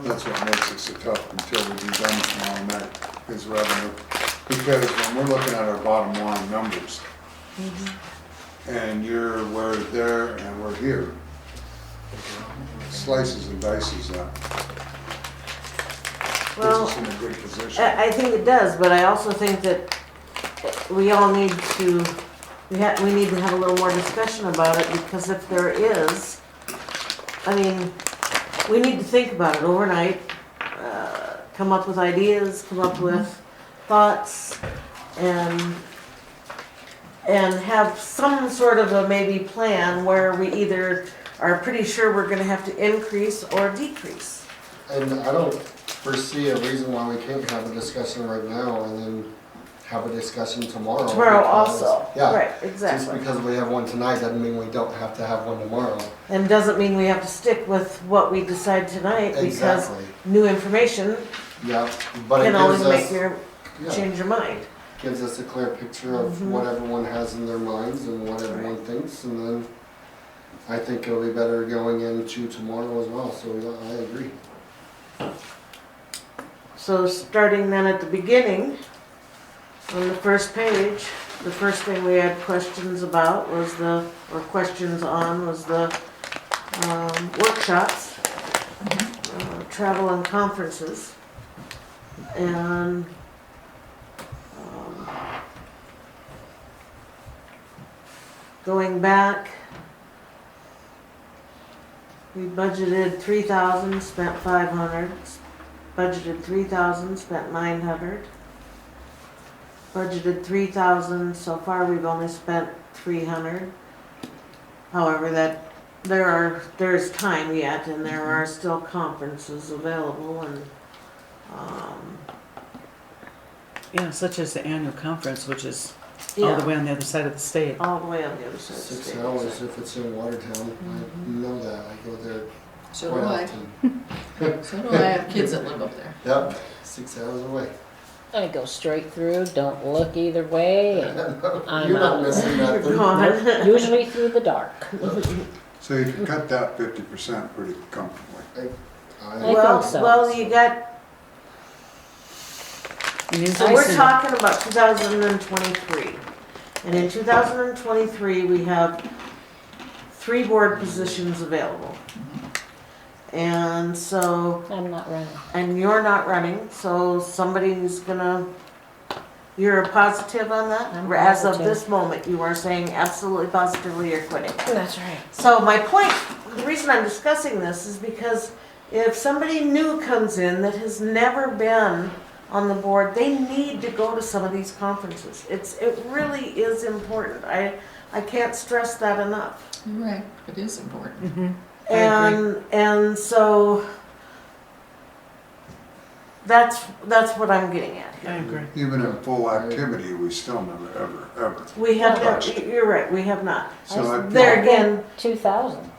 that's what makes it so tough until we do done tomorrow night, is revenue. Because when we're looking at our bottom line numbers, and we're there and we're here, slices and dices that. Puts well, us in a good position. I think it does, but I also think that we all need to, we need to have a little more discussion about it, because if there is, I mean, we need to think about it overnight, come up with ideas, come up with thoughts, and have some sort of a maybe plan where we either are pretty sure we're gonna have to increase or decrease. And I don't foresee a reason why we can't have a discussion right now and then have a discussion tomorrow. Tomorrow because- also, Yeah. right, Just exactly. because we have one tonight doesn't mean we don't have to have one tomorrow. And doesn't mean we have to stick with what we decide tonight, because Exactly. new information Yeah, but it can always gives make us, you change your mind. gives us a clear picture of Mhm. what everyone has in their minds and what everyone thinks, and then I think it'll be better going into tomorrow as well, so I agree. So starting then at the beginning, on the first page, the first thing we had questions about was questions on was the workshops, travel and conferences. And going back, we budgeted 3,000, spent 500, budgeted 3,000, spent 900. Budgeted 3,000, so far we've only spent 300. However, there's time yet, and there are still conferences available, and, Yeah, such as the annual conference, which is all the way on the other side of the state. All the way on the other side of the 6 state. hours if it's in Watertown. I know that. I go there So quite do I. often. So do I. I have kids that live up there. Yep, 6 hours away. I go straight through, don't look either way, and I'm You're not out. missing nothing. Gone. Usually through the dark. So you can cut that 50% pretty comfortably. I- think so. Well, you got, And so you we're listen- talking about 2023. And in 2023, we have 3 board positions available. And so, I'm not running. and you're not running, so somebody's gonna, you're positive on that? I'm As of positive. this moment, you are saying absolutely positively you're quitting. That's right. So my point, the reason I'm discussing this is because if somebody new comes in that has never been on the board, they need to go to some of these conferences. It really is important. I can't stress that enough. You're right. It is important. Mhm. I agree. And so that's what I'm getting at I here. agree. Even in full activity, we still never, ever. We have not, Touched. you're right, we have not. So I There again, 2,000.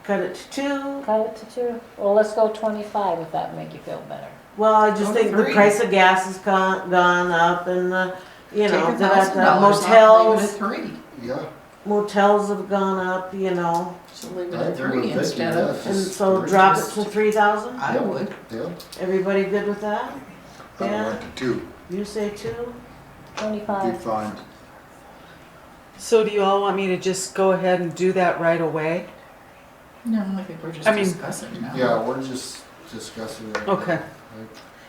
cut it to 2. Cut it to 2. Well, let's go 25 if that make you feel better. Well, I just Go to think the 3. price of gas has gone up and the, you know, Take the $1,000 off, leave it at motels, 3. Yeah. motels have gone up, you know, So leave it I at agree 3 with Vicky, instead yeah, of. and just so three. drop it to 3,000? I would. Yeah. Everybody good with that? I Yeah. went to 2, You say 2? be 25. fine. So do you all want me to just go ahead and do that right away? No, I think we're just I mean- discussing now. Yeah, we're just discussing it. Okay.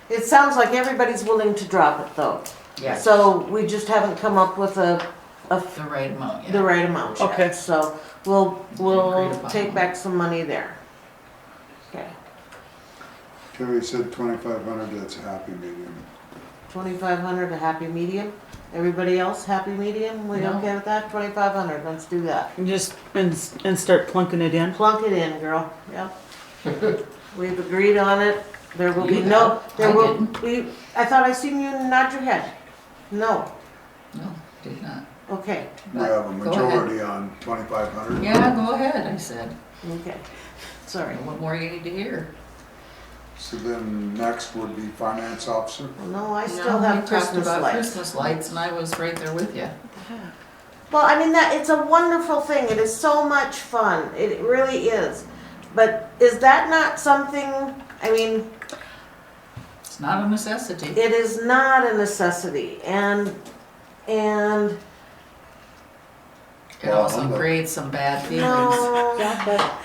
It sounds like everybody's willing to drop it though. Yes. So we just haven't come up with The right amount, yeah. the right amount yet. Okay. So we'll Agreed upon. take back some money there. Okay, Terry said 2,500, that's a happy medium. 2,500 a happy medium. Everybody else happy medium? We No. okay with that? 2,500, let's do that. And just, and start plunking it in? Plunk it in, girl, yep. We've agreed on it. There will be You no, have. there I will didn't. be, I thought I seen you nod your head. No, No, did not. okay, We have a Go ahead. majority on 2,500. Yeah, go ahead, I said. okay. Sorry. What more you need to hear? So then next would be finance officer. Well, no, I still No, we have talked Christmas about lights. Christmas lights, and I was right there with you. Well, I mean, it's a wonderful thing. It is so much fun. It really is. But is that not something, I mean, It's not a necessity. it is not a necessity. And It Well, also I'm not- creates some bad feelings. no,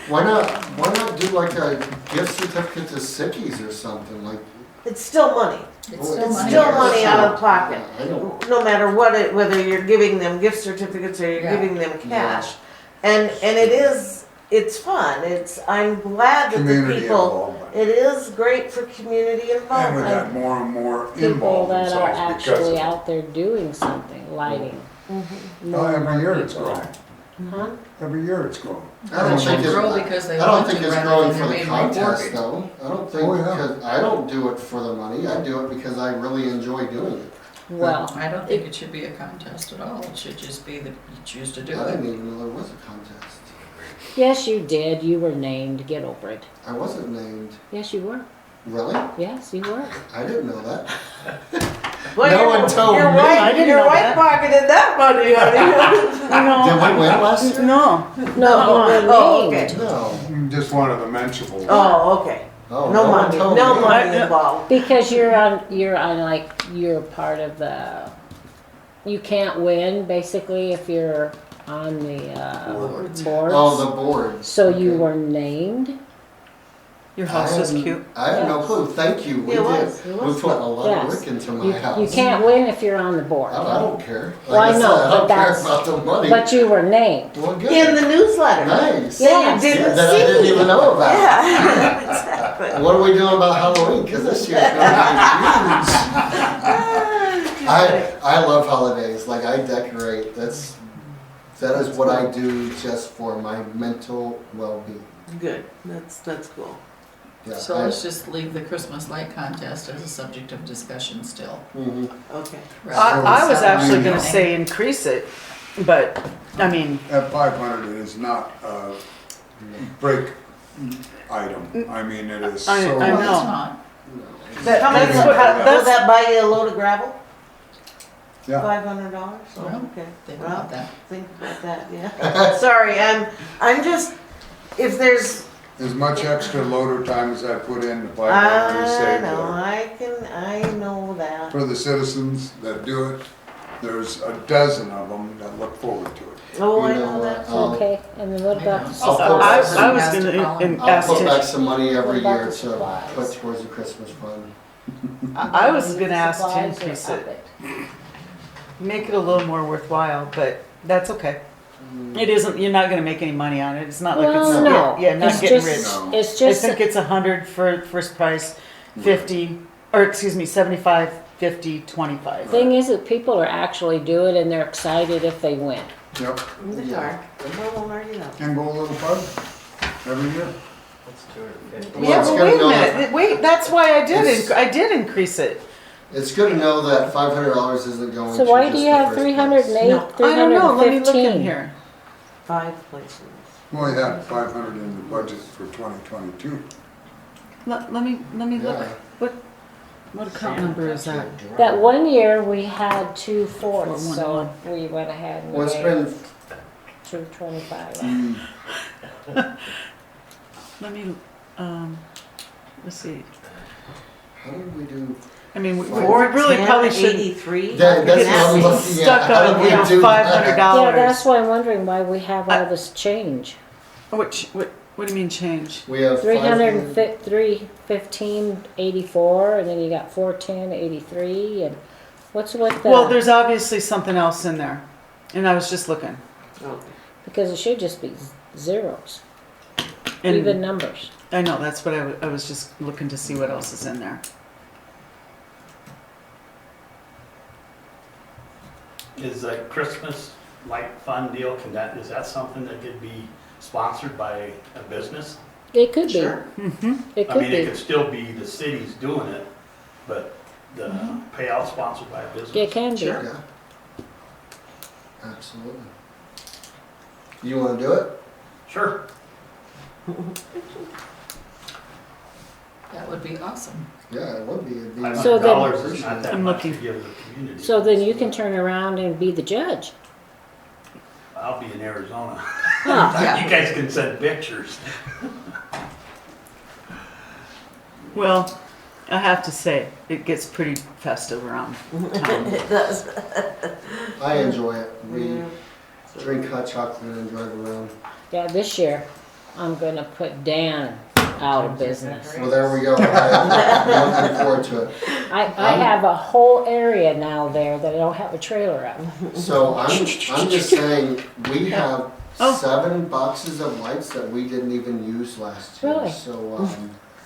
Why not do like a gift certificate to Sickies or something like? it's still money. It's still It's money. still money out of pocket. I don't, No matter what it, whether you're giving them gift certificates or you're Yeah. giving them cash. And it's fun. I'm glad that the Community people, involvement. it is great for community And we involvement. got more and more People involved that are themselves because of actually it. out there doing something, lighting. Mhm. More and Every more year it's people growing. are. Huh? Every year it's growing. I don't It should think grow it's, because they I don't want think to it's rather growing than for they're the being contest rewarded. though. I don't think, Oh, yeah. because I don't do it for the money. I do it because I really enjoy doing it. Well, I don't think it should be a contest at all. It should just be that you choose to do I it. didn't even know there was a contest. yes, you did. You were named. Get over it. I wasn't named. Yes, you were. Really? Yes, you were. I didn't know that. Well, No your- one told your me. wife- I didn't Your know wife that. pocketed that money, honey. Did we win last year? No. No, we're Oh, named. okay. No. Just one of the mentionables. Oh, okay. Oh, No one money, told no me. money involved. Because you're part of the, you can't win basically if you're on the Boards. boards. Oh, the board. So you Okay. were named. Your house is cute. I had no Yes. clue. Thank you. We It did. was, it We was put a fun. lot Yes. of work into my You, house. you can't win if you're on the board. I don't care. Well, I Like know, said, but I don't care that's- about the money. But you were named. Well, good. In the newsletter. Nice. Yes. You didn't That I see. didn't even know about. Yeah, exactly. What are we doing about Halloween? Because this year's going to be huge. I love holidays. Like I decorate. That is what I do just for my mental well-being. Good, that's cool. Yeah, So let's just leave the Christmas light contest as a subject of discussion still. Mhm. Okay. I was actually gonna Salary. say increase it, but, I mean, At 500, it is not a break item. I mean, it is so. I Well, know. it's not. that, How much, that's what, will that's, that buy you a load of gravel? Yeah, $500? Well, Okay. Think Well, about that. think about that, yeah. Sorry, I'm just, if there's, as much extra loader time as I put in, the 500 is I saved know, there. I know that. For the citizens that do it, there's a dozen of them that look forward to it. Oh, I You know know what, that. Okay, and then what about the I'll put supplies? I was Has to gonna call in- him. I'll ask put back to, some money every What about year the to supplies? put towards the Christmas fund. I was gonna ask to Supplies or increase up it, make it a little more worthwhile, but that's okay. It isn't, you're not gonna make any money on it, it's not like it's, Well, no, yeah, not it's getting just, rich. No. it's I just, think it's 100 for first price, 50, or excuse me, 75, 50, 25. thing is that people are actually do it and they're excited if they win. Yep, They Yeah. are. I won't argue that. and go a little further every year. Well, Yeah, it's but good wait to a know that- minute, wait, that's why It's- I did increase it. It's good to know that $500 isn't going to So why just do you the have first 308, No, I don't know, let me look in 315? here. 5 places. We only had 500 in the budget for 2022. Let me look, Yeah. what account number is that? That one year, we had 2/4, so 411. we went ahead and Well, it's made been, 225. Let me, let's see. how did we do? I mean, we 4, really 10, probably should 83. That's what I'm Nasty. looking at. stuck How on, did we you know, do that? Yeah, that's $500. why I'm wondering why we have all this change. What do you mean change? We have 315.84, and then you got 410.83, and what's with the? Well, there's obviously something else in there, and I was just looking. Okay. Because it should just be zeros, And even numbers. I know, that's what I was just looking to see what else is in there. Is a Christmas light fund deal, is that something that could be sponsored by a business? It could be. Sure. Mm-hmm. It I could mean, it be. could still be the city's doing it, but the payout sponsored by a business. It can be. Sure. Yeah. Absolutely. You want to do it? Sure. That would be awesome. Yeah, it would be. It'd be So then- $500 is not that I'm much to looking. give the community. So then you can turn around and be the judge. I'll be in Arizona. Huh. You guys can send pictures. Well, I have to say, it gets pretty festive around town. It does. I enjoy it. We Yeah. drink hot chocolate and drive around. Yeah, this year, I'm gonna put Dan out of business. Well, there we go. I'm looking forward to it. I have a whole area now there that I don't have a trailer of. So I'm just saying, we have Oh. 7 boxes of lights that we didn't even use last year. Really? So,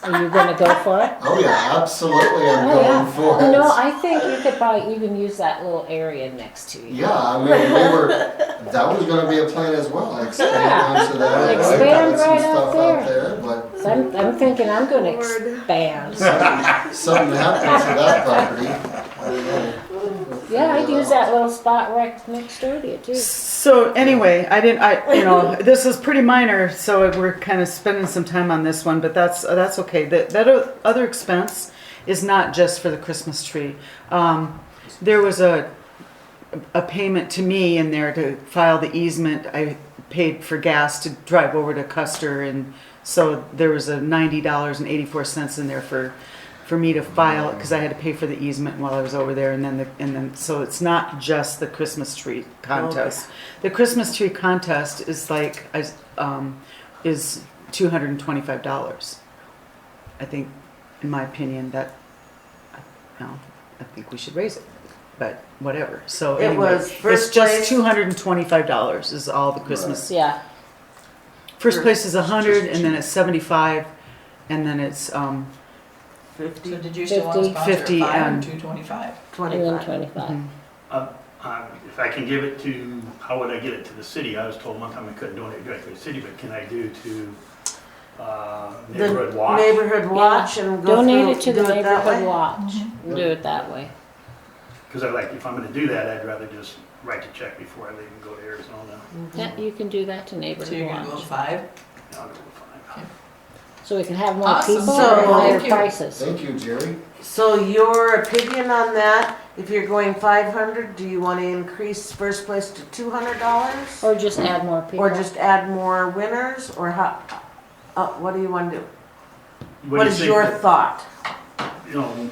Are you gonna go for it? oh yeah, absolutely, I'm Oh, going yeah. for it. You know, I think you could probably even use that little area next to you. Yeah, I mean, that was gonna be a plan as well, expand Yeah. onto that. Expand put some right stuff out out there. there, but So I'm thinking I'm gonna expand. something happens to that property, I don't know. Yeah, I'd use that little spot right next door to you too. So anyway, this is pretty minor, so we're kind of spending some time on this one, but that's okay. That other expense is not just for the Christmas tree. There was a payment to me in there to file the easement. I paid for gas to drive over to Custer, and so there was a $90.84 in there for me to file it because I had to pay for the easement while I was over there, and then so it's not just the Christmas tree contest. The Christmas tree contest is is $225. I think, in my opinion, I think we should raise it, but whatever. So It anyway, was it's first just place. $225 is all the Christmas. Yeah, First place is 100, and then it's 75, and then it's So 50, did you still want to 50, sponsor 50 5 or and- 225? and then 25. 25. If I can give it to, how would I get it to the city? I was told one time I couldn't donate directly to the city, but can I do to neighborhood watch. Neighborhood watch and go Donate through, it to the do it that neighborhood way? watch. Do it that way. Because I like, if I'm gonna do that, I'd rather just write the check before I leave and go to Arizona. Yeah, you can do that to So neighborhood you're gonna go watch. 5? I'll go with 5. So we can have more Awesome. people So- and higher Thank you. prices. Thank you, Jerry. So your opinion on that, if you're going 500, do you want to increase first place to $200? Or just add more people. Or just add more winners, or how, what do you want to do? What do you is think your that, thought? you know,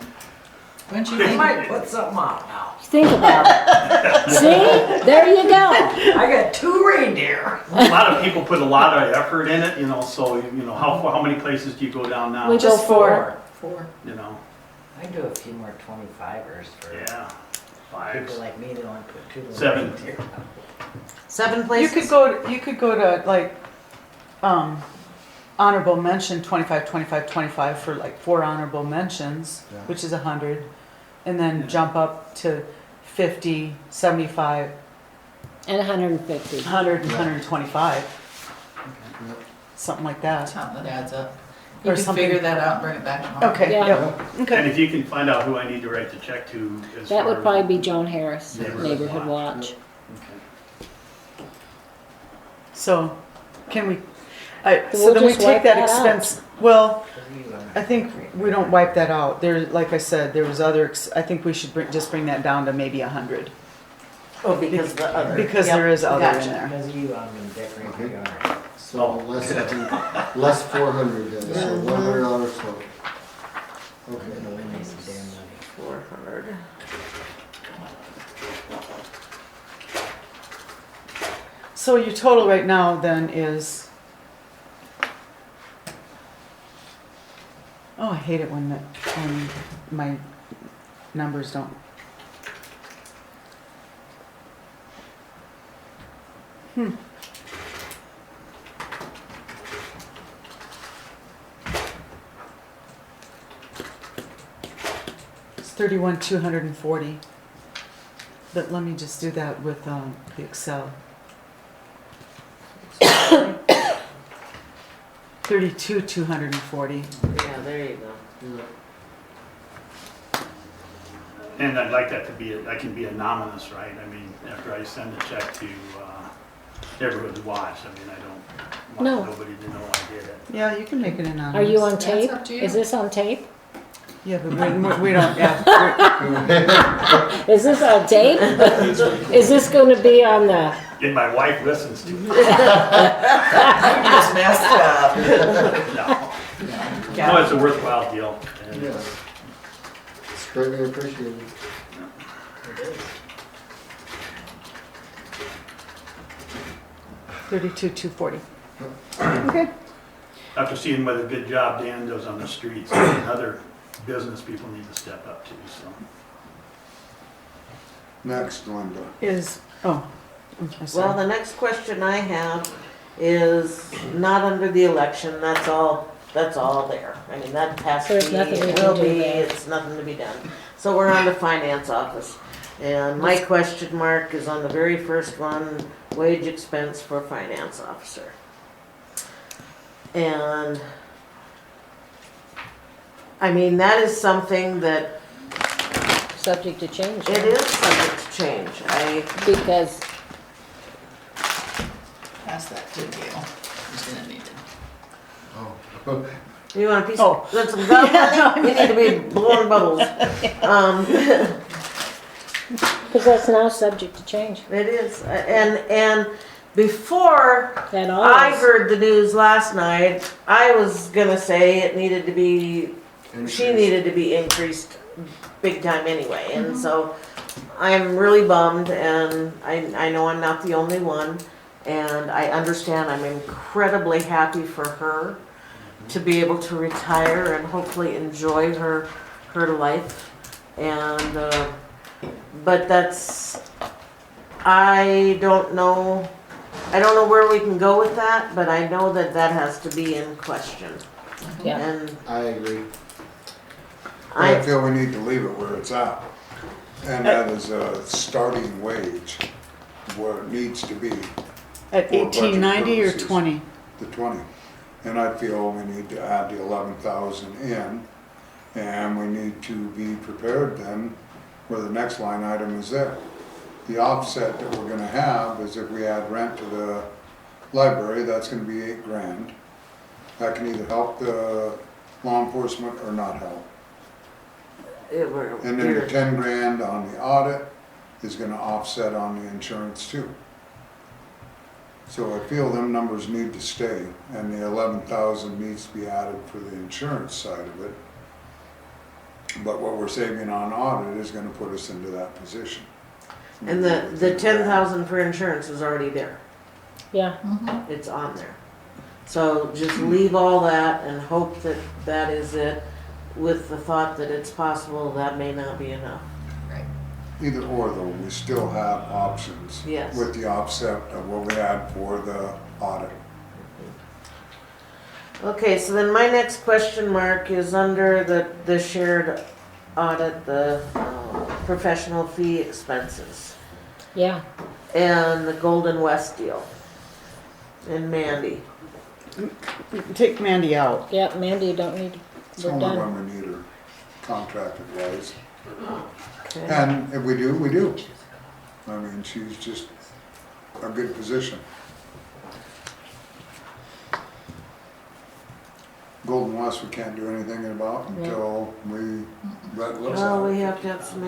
Don't you I think? might put something out now. Think about it. See? There you go. I got 2 reindeer. a lot of people put a lot of effort in it, you know, so, you know, how many places do you go down now? We just four. 4. You know, I do a few more 25ers for yeah, 5, people like me that only put 2 little 7. reindeer. 7 You places? could go to like, honorable mention, 25, 25, 25 for like 4 honorable mentions, Yeah. which is 100. And then Yeah. jump up to 50, 75, And 150. 100, and 125. Something like that. Something that adds up. Or You can something. figure that out and bring it back tomorrow. Okay, Yeah. yep, And okay. if you can find out who I need to write the check to, as That far would as- probably be Joan Harris, Neighborhood Neighborhood Watch. Watch. Okay. So, can we, so We'll then we just take wipe that that out. expense, well, You, I think we don't wipe that out. There, like I said, there was other, I think we should just bring that down to maybe 100. Oh, because the other. Because Yep, there is other gotcha. in there. Because you, I'm in decorating your yard. So less 400 then, so $100 total. Okay. It'll win me some damn money. 400. So your total right now then is, oh, I hate it when my numbers don't. It's 31,240. But let me just do that with the Excel. 32,240. Yeah, there you go. Yeah. And I'd like that to be, I can be anonymous, right? I mean, after I send the check to Neighborhood Watch, I mean, I don't No. want nobody to know I did it. Yeah, you can make it anonymous. Are you on That's tape? up to you. Is this on tape? Yeah, but we don't, yeah. Is this on tape? Is this going to be on the? And my wife listens to it. You just messed up. No, it's a worthwhile deal. And Yeah. It's greatly appreciated. It is. 32,240. Okay. after seeing what a good job Dan does on the streets, other business people need to step up too, so. Next, Linda. Is, oh. I'm Well, sorry. the next question I have is not under the election, that's all there. I mean, that has to There's be, nothing we it can will do be, there. it's nothing to be done. So we're on the finance office. And my question mark is on the very first one, wage expense for finance officer. And, I mean, that is something that Subject to change. it is subject to change. Because Pass that to Gail. He's gonna need it. Oh. You want a piece Oh. of, want some gum, honey? You need to be blowing bubbles. Because that's now subject to change. It is, and before That I always. heard the news last night, I was gonna say it needed to be, she needed to be increased big time anyway, and so I'm really bummed, and I know I'm not the only one, and I understand, I'm incredibly happy for her to be able to retire and hopefully enjoy her life, and, but that's, I don't know where we can go with that, but I know that that has to be in question. Yeah. And I agree. I feel we need to leave it where it's at. And that is a starting wage, where it needs to be, At for budget 1890 or purposes. 20? the 20. And I feel we need to add the 11,000 in, and we need to be prepared then where the next line item is there. The offset that we're gonna have is if we add rent to the library, that's gonna be $8,000. That can either help the law enforcement or not help. And then the 10 grand on the audit is gonna offset on the insurance too. So I feel them numbers need to stay, and the 11,000 needs to be added for the insurance side of it. But what we're saving on audit is gonna put us into that position. And the 10,000 for insurance is already there. Yeah, Mhm. It's on there. So just leave all that and hope that that is it, with the thought that it's possible that may not be enough. Either or though, we still have options. Yes. With the offset of what we had for the audit. Okay, so then my next question mark is under the shared audit, the professional fee expenses yeah. and the Golden West deal. And Mandy. Take Mandy out. Yeah, Mandy, you don't need, It's we're only done. when we need her contracted wise. Okay. And if we do, we do. I mean, she's just a good position. Golden West, we can't do anything about until we let loose. Well, we have to have some,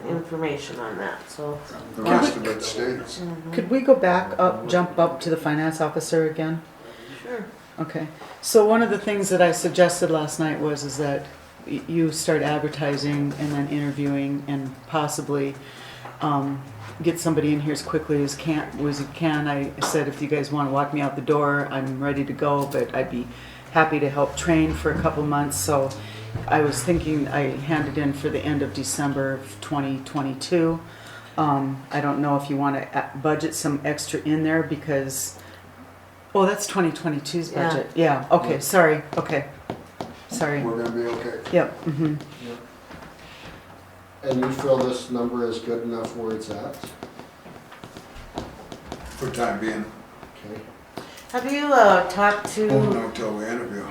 information on that, so. The rest of it stays. Could we go back up, jump up to the finance officer again? Sure. Okay, so one of the things that I suggested last night is that you start advertising and then interviewing and possibly get somebody in here as quickly as you can. I said if you guys want to walk me out the door, I'm ready to go, but I'd be happy to help train for a couple months. So I was thinking I handed in for the end of December of 2022. I don't know if you want to budget some extra in there because, oh, that's 2022's Yeah. budget. Yeah, okay, sorry, okay. Sorry. We're gonna be okay. Yep, mm-hmm. And you feel this number is good enough where it's at? For the time being, Okay. Have you talked won't to know till we interview.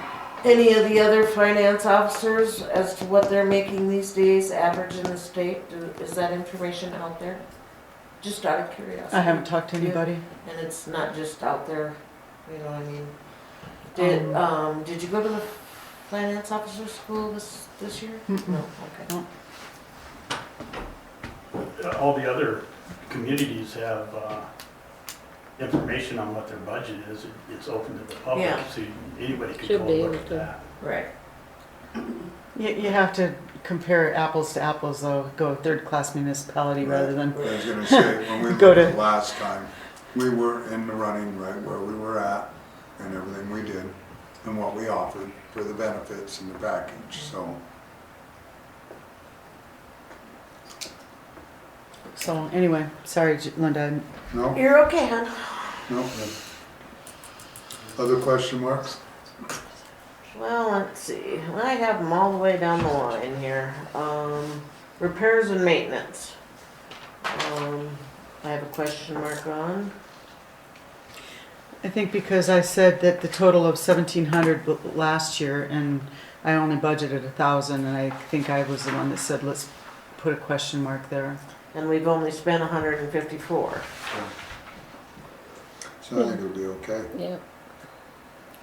any of the other finance officers as to what they're making these days, average in the state? Is that information out there? Just out of curiosity. I haven't talked to anybody. And it's not just out there, you know what I mean? Did you go to the finance officer school this year? Mm-mm. No, okay. No. All the other communities have information on what their budget is. It's open to the public, Yeah. so anybody can Should go be and look able at to. that. Right. You have to compare apples to apples though, go third class municipality rather than, I was gonna say, when we Go looked to- at last time, we were in the running right where we were at and everything we did and what we offered for the benefits and the package, so. so anyway, sorry Linda. No, You're okay, hon. no. Other question marks? Well, let's see. I have them all the way down the line here. Repairs and maintenance. I have a question mark on. I think because I said that the total of 1,700 last year and I only budgeted 1,000 and I think I was the one that said let's put a question mark there. And we've only spent 154. So I think it'll be okay. Yep,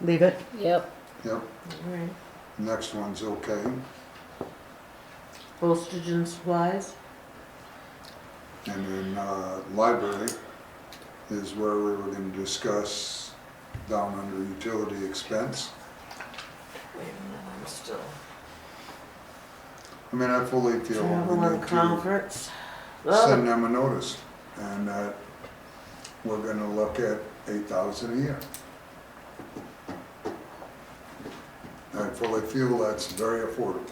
Leave it? yep. Yep, Alright. next one's okay. Postage and supplies. And then, library is where we were gonna discuss down under utility expense. Wait a minute, I'm still. I mean, I fully feel Travel we and need to conference. send them a notice and that we're gonna look at 8,000 a year. I fully feel that's very affordable.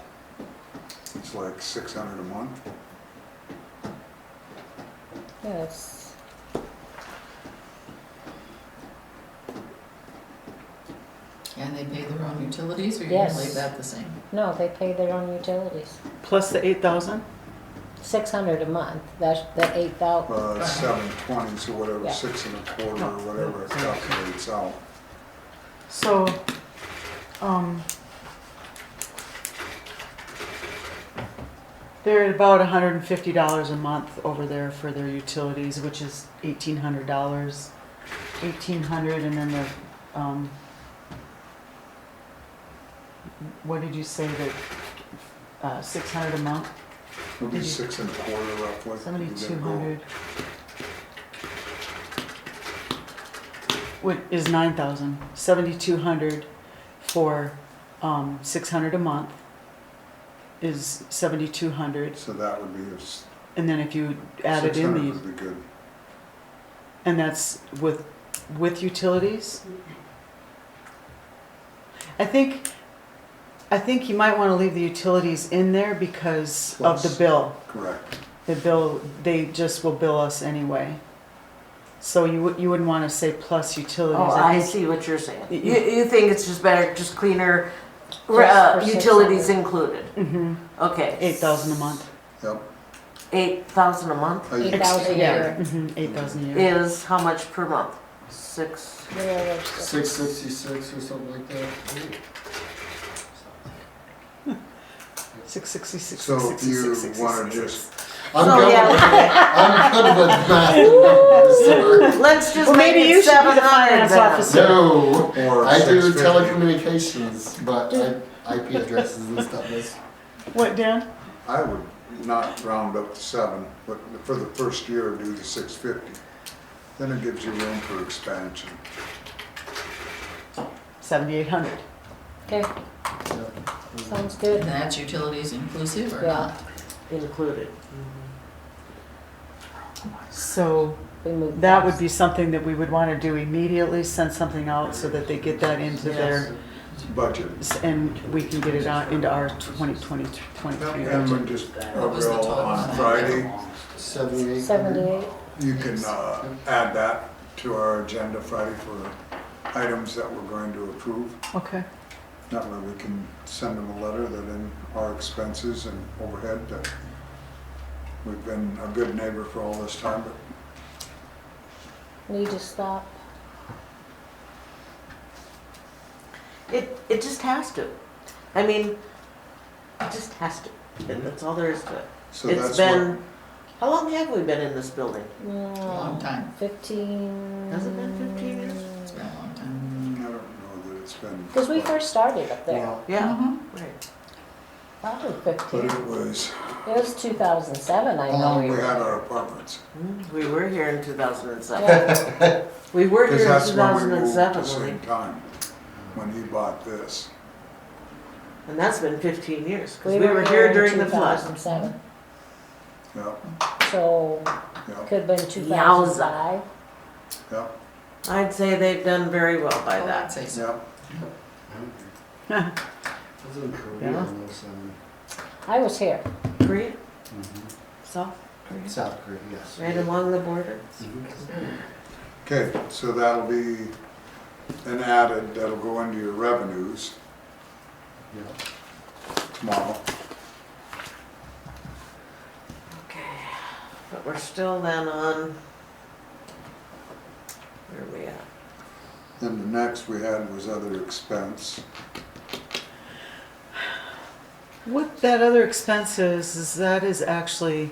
It's like 600 a month. Yes. And they pay their own utilities, or you're Yes. gonna leave that the same? No, they pay their own utilities. Plus the 8,000? 600 a month, that's the 8,000. 720, so whatever, Yeah. 6 1/4 or whatever it calculates out. So They're at about $150 a month over there for their utilities, which is $1,800. $1,800, and then the, what did you say that, $600 a month? It'll be 6 1/4 roughly. 7,200. What is 9,000? 7,200 for, 600 a month is 7,200. So that would be, And then if you added in 600 these, would be good. and that's with utilities? I think you might want to leave the utilities in there because of the Plus. bill. Correct. The bill, they just will bill us anyway. So you wouldn't want to say plus utilities. Oh, I think- see what you're saying. Y- You think it's just better, just cleaner, Just for utilities 600. included? Mhm. Okay. 8,000 a month. Yep. 8,000 a month 8,000 a year. 8,000 a year. is how much per month? 6. Yeah, 666 or something like that. 666. So if you wanna just, I'm So, good yeah. with I'm good with math. Sorry. Let's just Well, make maybe it you should be the 700 finance then. officer. No, or I do 650. telecommunications, but IP addresses and stuff is. What, Dan? I would not round up to 7, but for the first year, do the 650. Then it gives you room for expansion. 7,800. Okay, sounds good. And that's utilities inclusive or Yeah. not? Included. So We moved that would fast. be something that we would want to do immediately, send something out so that they get that into their, Budget. and we can get it out into our 2023 And budget. we just, What was the Bill, total on on that? Friday, 78. 78. you can add that to our agenda Friday for items that we're going to approve. Okay. That way we can send them a letter that in our expenses and overhead that we've been a good neighbor for all this time, but Need to stop. It just has to. I mean, it just has to. And that's all there is to it. so It's that's what, been, how long have we been in this building? Long time. 15. Has it been 15 years? It's been a long time. I don't know that it's been. Because we first started up there. Well, Yeah, Mhm. right. Probably But 15. it was, It was 2007, I how know. long we had our apartments. We were here in 2007. Yeah. We were Because here in that's when we moved 2007, the when same time, when he bought this. and that's been 15 years, because We we were in here during the flood. 2007. Yep, So yep, could have been 2005. yep, I'd say they've done very well by Oh, I'd that. say so. yep. I was in Korea Yeah. in 07. I was here. Korea, South Korea, South Korea, yes. right along the border. Okay, so that'll be an added, that'll go into your revenues Yeah. tomorrow. Okay, but we're still then on, where are we at? Then the next we had was other expense. What that other expense is that is actually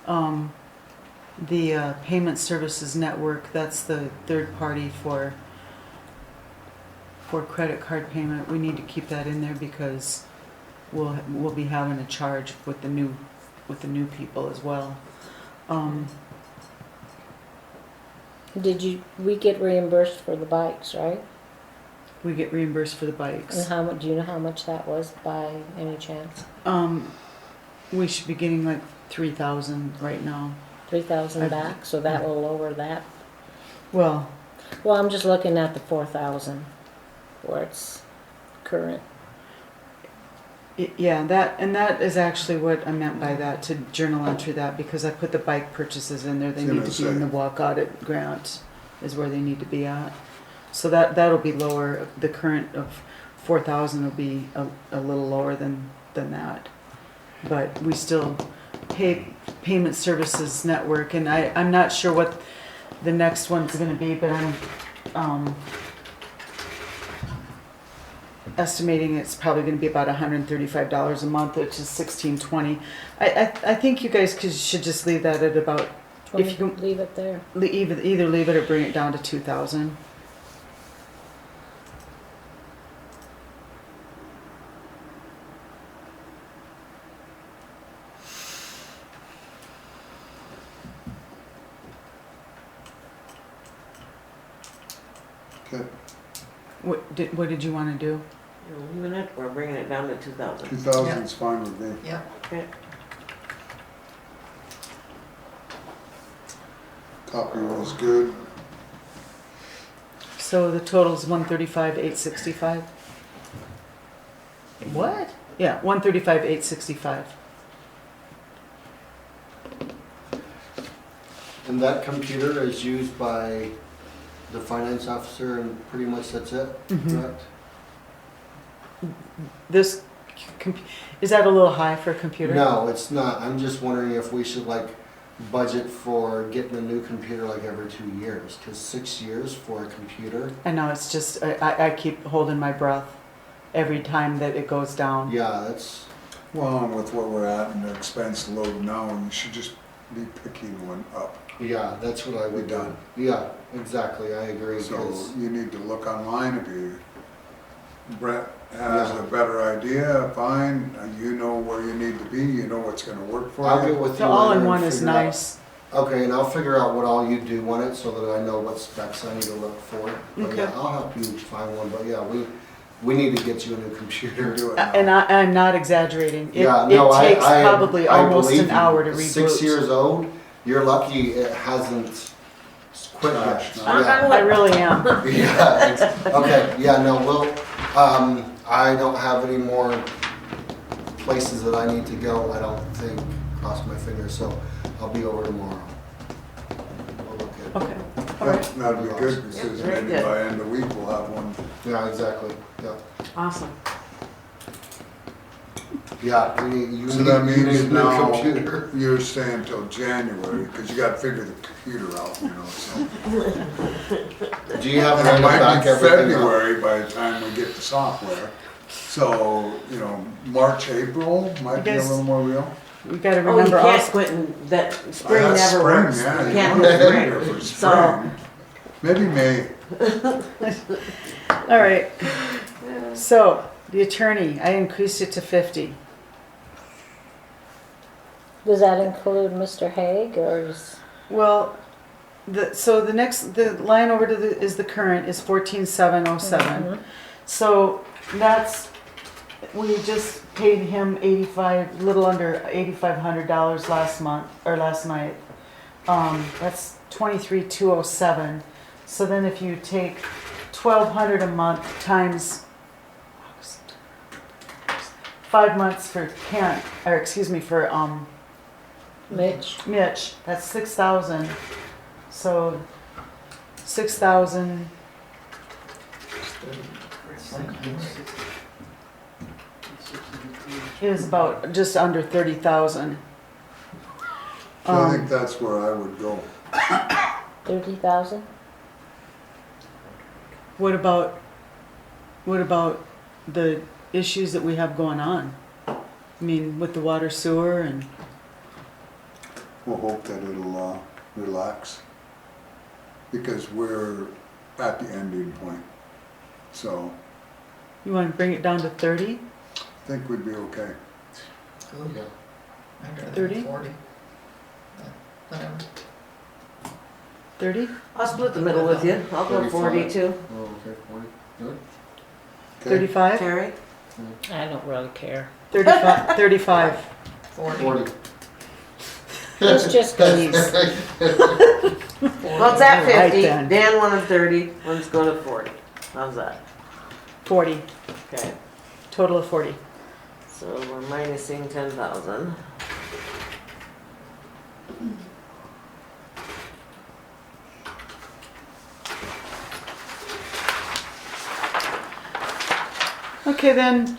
the payment services network. That's the third party for credit card payment. We need to keep that in there because we'll be having a charge with the new people as well. We get reimbursed for the bikes, right? We get reimbursed for the And bikes. how much, do you know how much that was by any chance? We should be getting like 3,000 right now. 3,000 back, so that will lower that. Well, Well, I'm just looking at the 4,000 where it's current. yeah, that is actually what I meant by that, to journal entry that, because I put the bike purchases in there. They I was need gonna to be in say. the walk audit grant is where they need to be at. So that'll be lower. The current of 4,000 will be a little lower than that. But we still pay payment services network, and I'm not sure what the next one's gonna be, but estimating it's probably gonna be about $135 a month, which is $16.20. I think you guys should just leave that at about, if you can Leave it there. either leave it or bring it down to 2,000. Okay, What did you wanna do? You're leaving it or bringing it down to 2,000? 2,000's fine with me. Yep. Okay. Copy was good. So the total's 135,865. What? Yeah, 135,865. And that computer is used by the finance officer and pretty much that's it, Mhm. correct? This, is that a little high for a computer? No, it's not. I'm just wondering if we should like budget for getting a new computer like every 2 years, cause 6 years for a computer. I know, it's just, I keep holding my breath every time that it goes down. Yeah, that's, Well, and with what we're at and the expense load now, you should just be picking one up. yeah, that's what I would Be do. done. Yeah, exactly, I agree, So 'cause- you need to look online if you, Brett has a better idea, fine, you know where you need to be, you know what's gonna work for I'll get you. with you. The later and all-in-one is figure out- nice. Okay, and I'll figure out what all you do on it so that I know what specs I need to look for. But Okay. yeah, I'll help you find one, but yeah, we need to get you a new You computer. do it And now. I'm not exaggerating. Yeah, no, It takes probably I almost believe an you. hour to It's reboot. 6 years old, you're lucky it hasn't quit yet. Crashed. Yeah. I really am. Yeah, okay, yeah, no, we'll, I don't have any more places that I need to go, I don't think, cross my fingers, so I'll be over tomorrow. We'll look at it. Okay, all right. That'd be good, because very maybe good. by end of week we'll have one. Yeah, exactly, yeah. Awesome. Yeah, you So need, that you need means a new now, computer. you're saying till January, because you gotta figure the computer out, you know, so. Do you have And to it might back be everything up? February by the time we get the software. So, you know, March, April might be a guess- little more real. We gotta Oh, you remember can't also, quit in that spring That's never spring, works. yeah, You you can't wanna do be spring. here for So, spring. Maybe May. all right. So, the attorney, I increased it to 50. Does that include Mr. Haig or is? Well, the line over to is the current is 14,707. Mhm. So that's, we just paid him little under $8,500 last month, or last night. That's 23,207. So then if you take 1,200 a month times 5 months for Kent, or excuse me, for Mitch? Mitch, that's 6,000. So 6,000. Is about just under 30,000. So I think that's where I would go. 30,000? What about the issues that we have going on? I mean, with the water sewer and We'll hope that it'll relax. Because we're at the ending point. So you want to bring it down to 30? I think we'd be okay. Ooh, Yeah. I'd rather 30? have 40. But whatever. 30? I'll split the middle with you. I'll go 40 too. Oh, okay, 40, good. Okay? 35? Terry? I don't really care. 35. 35. 40. 40. It's just Please. Well, it's at Right 50. then. Dan wanted 30. Let's go to 40. How's that? 40. Okay. Total of 40. So we're minusing 10,000. Okay, then,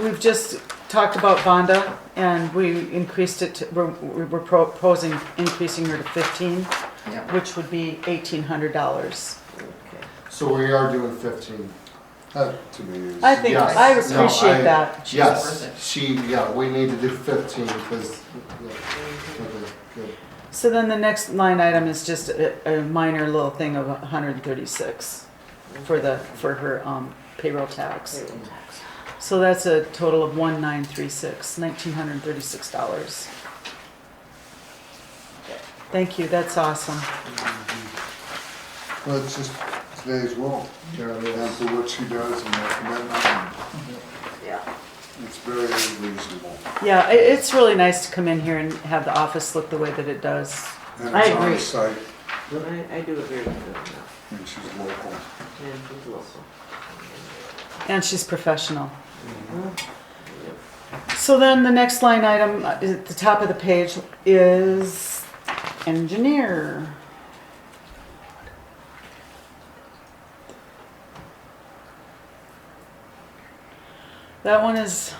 we've just talked about Vonda, and we increased it to, we're proposing increasing her to 15, Yep. which would be $1,800. Okay. So we are doing 15. That to me is. I think, Yes. I No, appreciate I- that. She's worth Yes, it. we need to do 15 because, okay, good. So then the next line item is just a minor little thing of 136 for her payroll tax. So that's a total of 1936, $1,936. Thank you, that's awesome. Well, it's just today's world, Carol, and yes. for what she does and her commitment, and Yeah. it's very reasonable. Yeah, it's really nice to come in here and have the office look the way that it does. And I it's on agree. site, I do agree with that. and she's local. And she's local. And she's professional. So then the next line item at the top of the page is engineer. That one is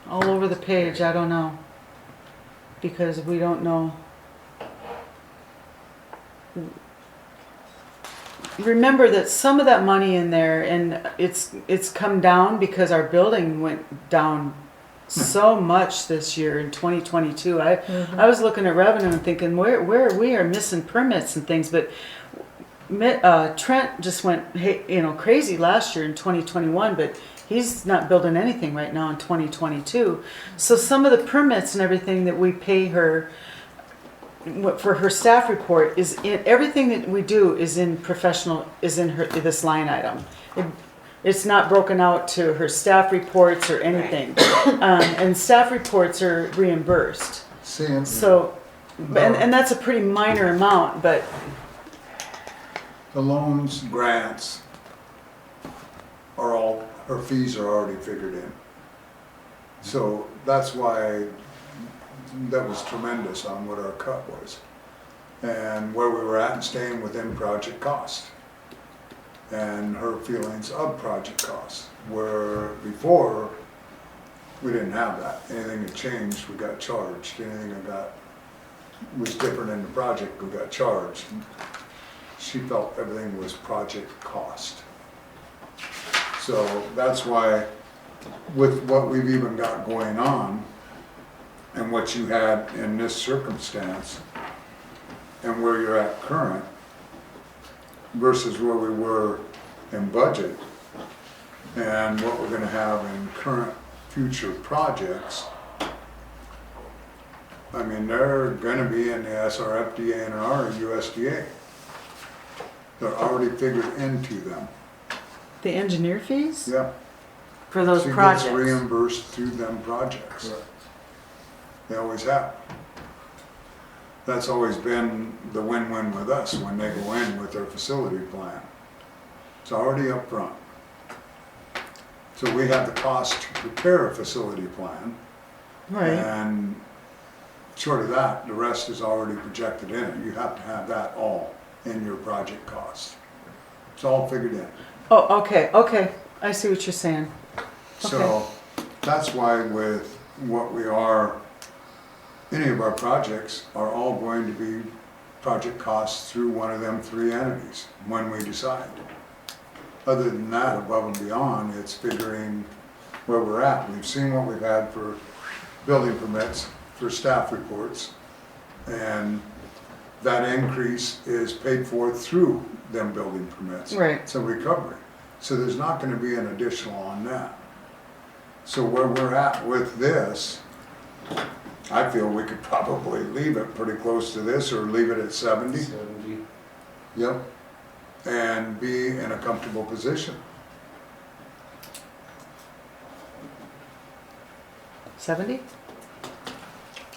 all over the page, I don't know. Because we don't know. Remember that some of that money in there, and it's come down because our building went down so much this year in 2022. I was looking at revenue and thinking where we are missing permits and things, but Trent just went crazy last year in 2021, but he's not building anything right now in 2022. So some of the permits and everything that we pay her for her staff report is in everything that we do is in this line item. It's not broken out to her staff reports or anything, and staff reports are reimbursed. Seeing. So, and that's a pretty minor amount, but The loans, grants are all, her fees are already figured in. So that's why that was tremendous on what our cut was. And where we were at and staying within project cost. And her feelings of project cost, where before, we didn't have that. Anything that changed, we got charged. Anything that was different in the project, we got charged. She felt everything was project cost. So that's why, with what we've even got going on, and what you had in this circumstance, and where you're at current, versus where we were in budget, and what we're gonna have in current future projects, I mean, they're gonna be in the SRF, and our USDA. They're already figured into them. the engineer fees? Yeah. For those She gets projects. reimbursed through them projects. Correct. They always have. That's always been the win-win with us when they go in with their facility plan. It's already up front. So we have the cost to prepare a facility plan. Right. And short of that, the rest is already projected in it. You have to have that all in your project cost. It's all figured in. Oh, okay. I see what you're saying. So that's why with what we are, any of our projects are all going to be project costs through one of them three entities when we decide. Other than that, above and beyond, it's figuring where we're at. We've seen what we've had for building permits, for staff reports, and that increase is paid for through them building permits. Right. It's a recovery. So there's not gonna be an additional on that. So where we're at with this, I feel we could probably leave it pretty close to this or leave it at 70. 70. Yep. And be in a comfortable position. 70?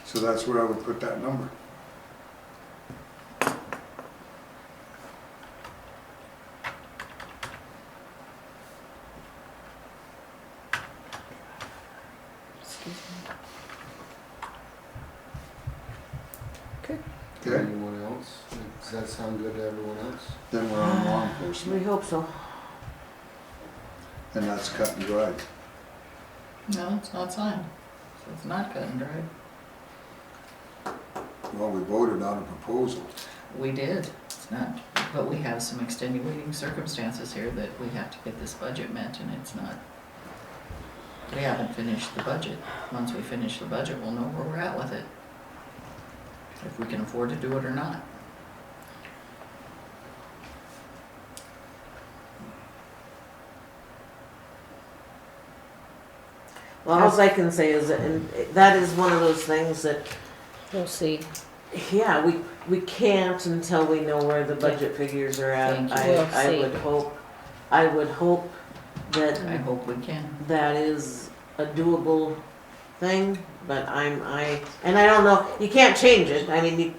So that's where I would put that number. Excuse me. Okay. Okay? Anyone else? Does that sound good to everyone else? Then we're on law We enforcement. hope so. And that's cut and dried. No, it's not signed, so it's not cut and dried. Well, we voted on a proposal. we did. It's not, but we have some extenuating circumstances here that we have to get this budget met, and it's not, we haven't finished the budget. Once we finish the budget, we'll know where we're at with it. If we can afford to do it or not. Well, all I can say is that, and that is one of those things that, We'll see. yeah, we can't until we know where the budget figures are at. Thank you. We'll I see. would hope that I hope we can. that is a doable thing, but and I don't know, you can't change it. I mean,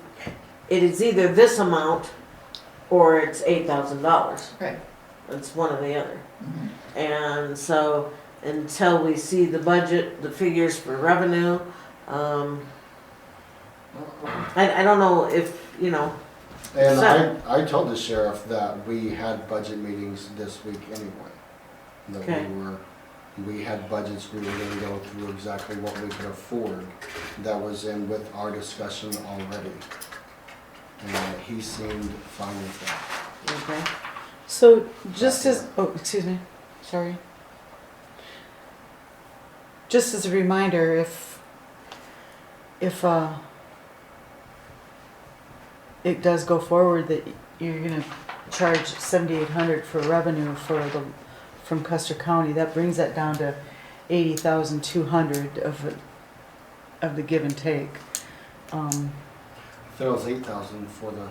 it is either this amount or it's $8,000. Right. It's one or the other. Mhm. And so until we see the budget, the figures for revenue, I don't know if, you know, And So- I told the sheriff that we had budget meetings this week anyway. That Okay. we had budgets, we were gonna go through exactly what we could afford. That was in with our discussion already. And he seemed fine with that. okay. So just as, oh, excuse me, sorry. Just as a reminder, if it does go forward that you're gonna charge 7,800 for revenue from Custer County, that brings that down to 80,200 of the give and take. There was 8,000 for the,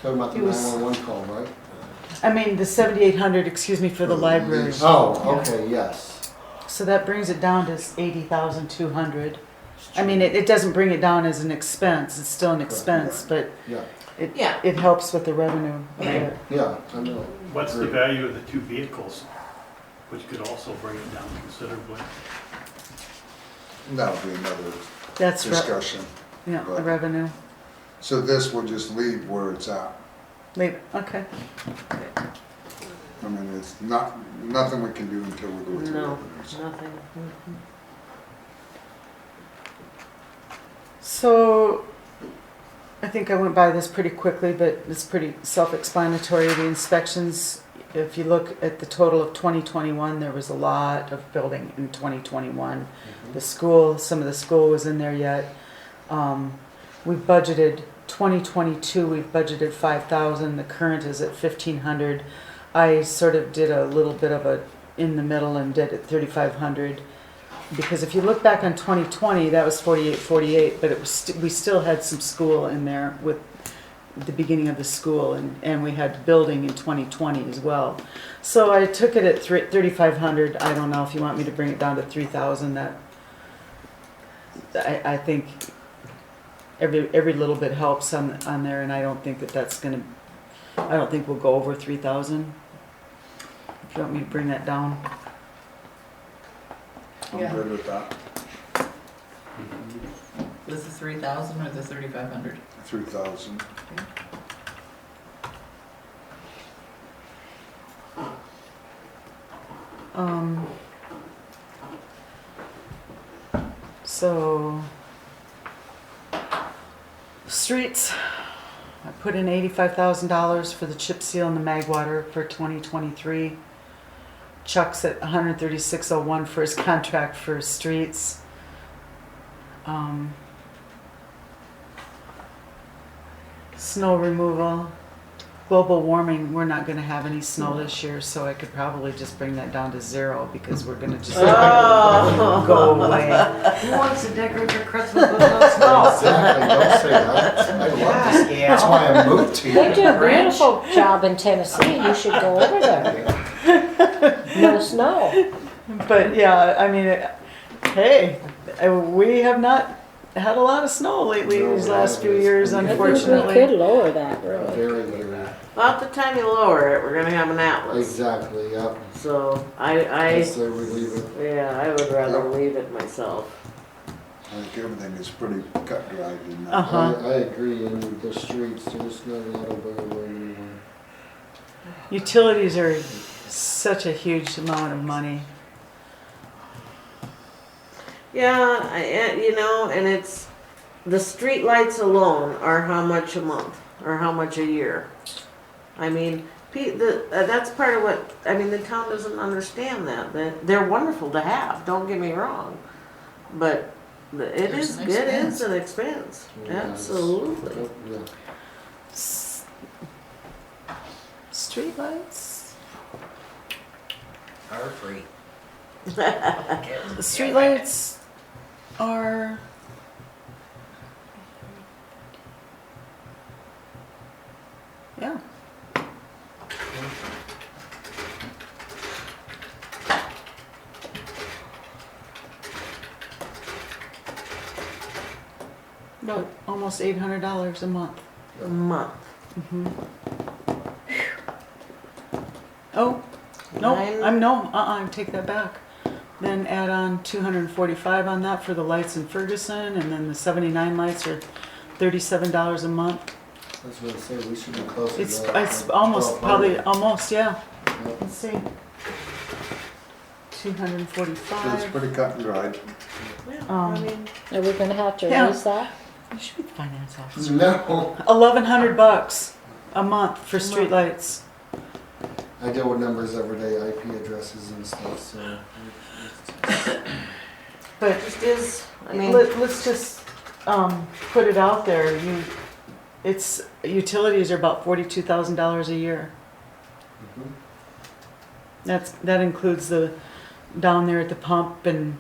talking about the It was- 911 call, right? I mean, the 7,800, excuse me, for the library. Oh, okay, yes. So that brings it down to 80,200. I mean, it doesn't bring it down as an expense, it's still an expense, but Yeah, Yeah. it helps with the revenue. of it. yeah, I know. What's the Agreed. value of the two vehicles, which could also bring it down considerably? That'll be another That's, discussion. yeah, the revenue. So this will just leave where it's at. Leave it, okay. I mean, it's nothing we can do until we go through No, revenues. nothing. Mhm. So, I think I went by this pretty quickly, but it's pretty self-explanatory. The inspections, if you look at the total of 2021, there was a lot of building in 2021. The school, some of the school was in there yet. We've budgeted 2022. We've budgeted 5,000. The current is at 1,500. I sort of did a little bit of a in the middle and did it 3,500. Because if you look back on 2020, that was 48, but it was we still had some school in there with the beginning of the school, and we had building in 2020 as well. So I took it at 3,500. I don't know if you want me to bring it down to 3,000. That I think every little bit helps on there, and I don't think that's gonna. I don't think we'll go over 3,000. If you want me to bring that down. I'm Yeah. good with that. With the 3,000 or the 3,500? 3,000. So, streets, I put in $85,000 for the chip seal and the mag water for 2023. Chuck's at 136.01 for his contract for streets. Snow removal. Global warming, we're not gonna have any snow this year, so I could probably just bring that down to 0 because we're gonna just Oh. go away. Who wants to decorate for Christmas with no snow? Exactly, don't say that. I love this. Yeah. That's why I moved to They do you. a beautiful job in Tennessee. You should go over there. No snow. But yeah, I mean, hey, we have not had a lot of snow lately No, these last few it's- years, I think I think we unfortunately. could lower that, really. Very good. About the time you lower it, we're gonna have an atlas. Exactly, yeah. So I say we leave it. yeah, I would rather leave it myself. I think everything is pretty cut dry in that. Uh-huh. I agree, in the streets, there's not a lot of wiggle room anymore. Utilities are such a huge amount of money. Yeah, you know, and it's the street lights alone are how much a month, or how much a year? I mean, that's part of what, I mean, the town doesn't understand that they're wonderful to have, don't get me wrong. But it There's is, an it expense. is an expense, Yeah, it's- absolutely. Yeah. Streetlights? Are free. Streetlights are. Yeah. About almost $800 a month. A month. Oh, no, Nine- I take that back. Then add on 245 on that for the lights in Ferguson, and then the 79 lights are $37 a month. That's what I say, we should be closer to It's that. it's almost 1200. probably almost yeah. Yeah. Let's see. So it's 245. pretty cut and dried. Yeah, Um, I mean, Are we gonna have to Yeah. raise that? You should be the finance officer. No, $1,100 a month for streetlights. I deal with numbers every day, IP addresses and stuff, so. But it just is, I mean, let's just put it out there. It's utilities are about $42,000 a year. Mhm. That includes the down there at the pump and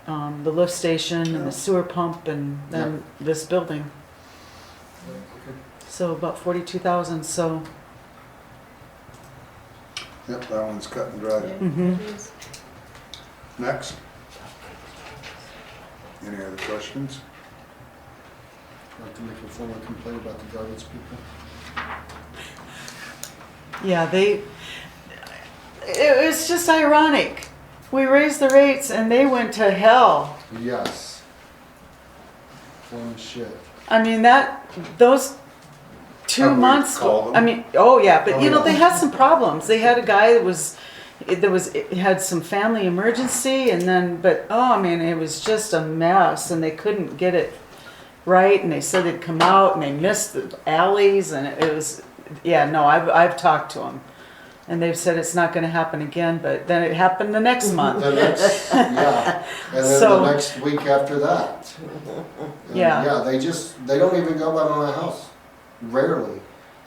the lift station and the sewer pump and then this building. Okay. So about 42,000. So Yep, that one's cut and dried. mhm. Next. Any other questions? I'd like to make a formal complaint about the garbage people. Yeah, it's just ironic. We raised the rates and they went to hell. Yes. One shit. I mean those 2 Have we months. called them? I mean, oh yeah, but Oh, you know yeah. they had some problems. They had a guy that had some family emergency, and then I mean it was just a mess, and they couldn't get it right, and they said they'd come out and they missed the alleys, and it was I've talked to them, and they've said it's not going to happen again, but then it happened the next month. The next, yeah, and then So- the next week after that. And Yeah. Yeah, they don't even go by my house, rarely.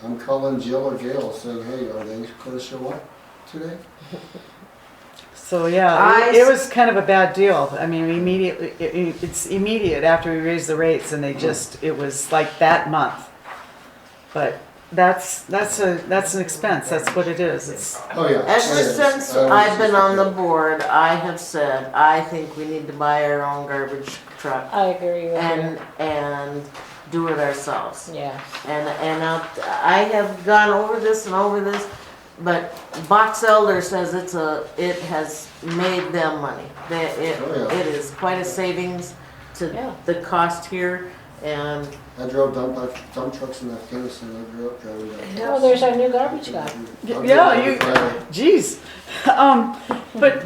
I'm calling Jill or Gail saying, hey, are they gonna show up today? So yeah, it was kind of a bad deal. I mean, immediately it's immediate after we raised the rates, and it was like that month. But that's an expense. That's what it is. It's Oh, yeah. ever it is. since I was I've just- been on the board, I have said, I think we need to buy our own garbage truck I agree with and do it ourselves. you. Yeah. And I have gone over this and over this, but Box Elder says it has made them money. Oh, yeah. It is quite a savings to Yeah. the cost here, and I drove dump trucks in Afghanistan, I grew up driving that. Oh, there's our new garbage guy. geez. But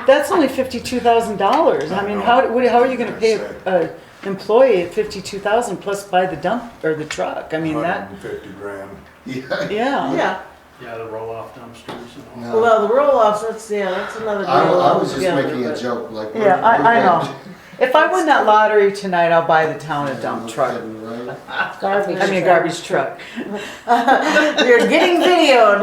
that's only $52,000. I mean, how are you going to pay a employee at $52,000 plus buy the dump or the truck? I mean that. 150 grand. Yeah. Yeah. yeah. Yeah, the roll-off dumpsters and all. No. Well, the roll-offs, that's another deal. I was just altogether, making a but- joke, like. Yeah, I know. If I win that lottery tonight, I'll buy the town a dump truck. Right? Garbage. I mean, a garbage truck. You're getting videoed.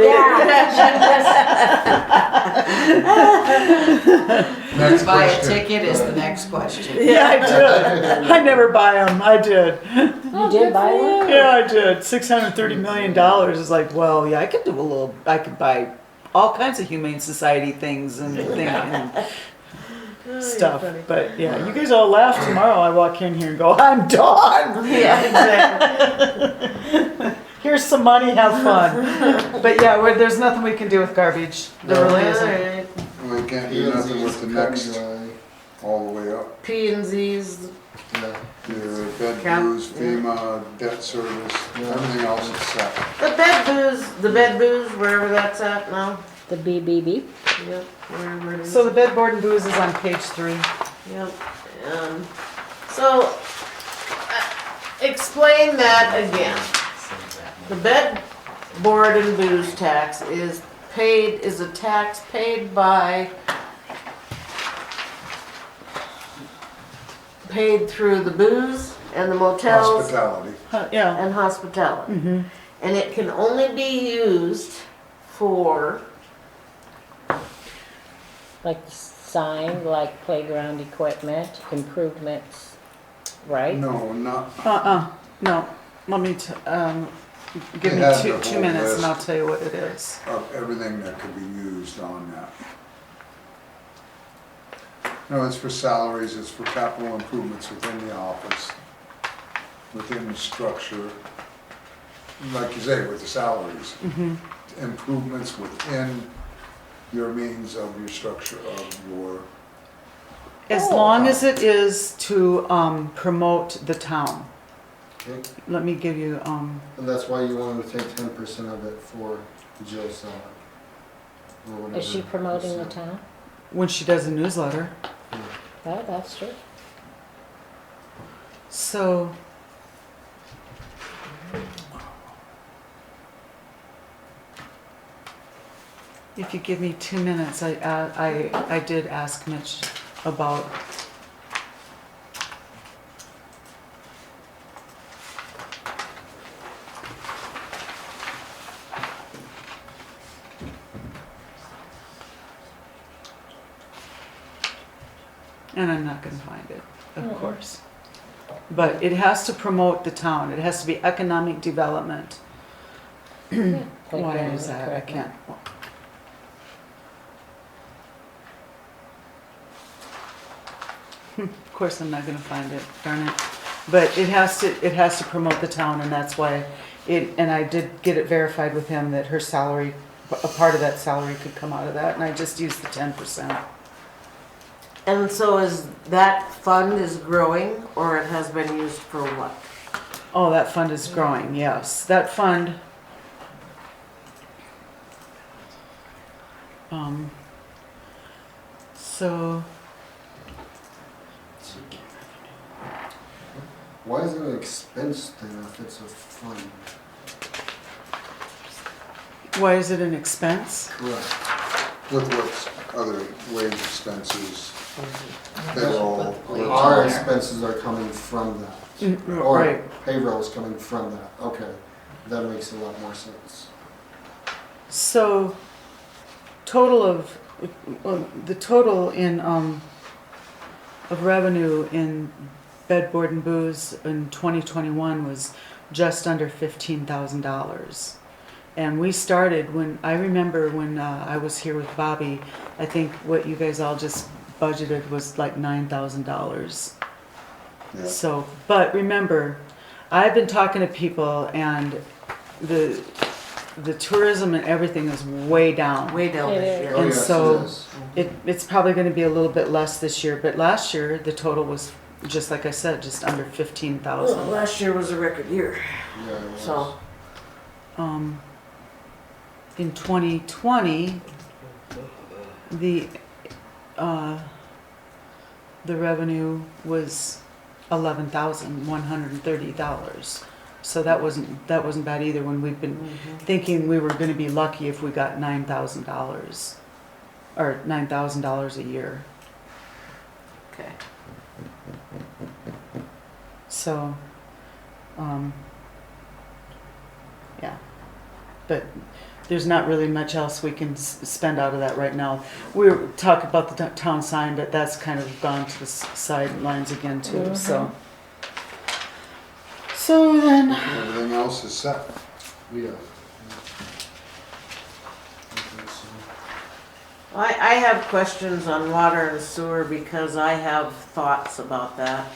Next Buy a question. ticket is the next question. Yeah, I did. I never buy them. I did. You did buy one? Yeah, I did. $630 million is like, well, yeah, I could buy all kinds of Humane Society things and stuff. But yeah, you guys all laugh tomorrow. I walk in here and go, I'm done. Yeah, exactly. Here's some money, have fun. But yeah, there's nothing we can do with garbage. There really isn't. Alright. We can't do nothing with the next, Dry. all the way up. P and Z's. Yeah. Your bed Cap- dues, FEMA, debt service, everything else is set. The bed booze, wherever that's at now. The BBB. Yep, wherever it is. So the bed, board, and booze is on page 3. Yep. So explain that again. The bed, board and booze tax is a tax paid through the booze and the motels Hospitality. Yeah. and hospitality. Mm-hmm. And it can only be used for, Like sign, like playground equipment, improvements, right? No, not, No, let me, give They me have two the whole minutes and list. I'll tell you what it is. of everything that could be used on that. No, it's for salaries, it's for capital improvements within the office, within the structure. Like you say, with the salaries. Improvements within your means of your structure of your, As long as it is to, promote the town. Okay. Let me give you, And that's why you wanted to take 10% of it for Jill's salary. Or whatever Is she promoting the percent. town? when she does a newsletter. Oh, that's true. So, if you give me 2 minutes, I did ask Mitch about, and I'm not gonna find it, of course. But it has to promote the town, it has to be economic development. Why Playground is that? I equipment. can't. Of course, I'm not gonna find it, darn it. But it has to promote the town, and that's why and I did get it verified with him that her salary, a part of that salary could come out of that, and I just used the 10%. and so is that fund is growing or it has been used for what? Oh, that fund is growing, yes. That fund, so, Why is it an expense then if it's a fund? why is it an expense? Correct. with what's other wage expenses, payroll. Our expenses are coming from that. Or Right. payroll is coming from that. Okay, that makes a lot more sense. So, total of, the total in, of revenue in bed, board and booze in 2021 was just under $15,000. And we started I remember when I was here with Bobby, I think what you guys all just budgeted was like $9,000. Yeah. So, but remember, I've been talking to people and the tourism and everything is way down. Way down It this is. year. Oh, And yes, so- it is. It's probably gonna be a little bit less this year, but last year, the total was, just like I said, just under 15,000. Last year was a record year, Yeah, it was. so. In 2020, the revenue was $11,130. So that wasn't bad either when we've been thinking we were gonna be lucky if we got $9,000 or $9,000 a year. Okay. So, yeah, but there's not really much else we can spend out of that right now. We were talking about the town sign, but that's kind of gone to the sidelines again too, so. So then, Everything else is set. Yeah. I have questions on water and sewer because I have thoughts about that.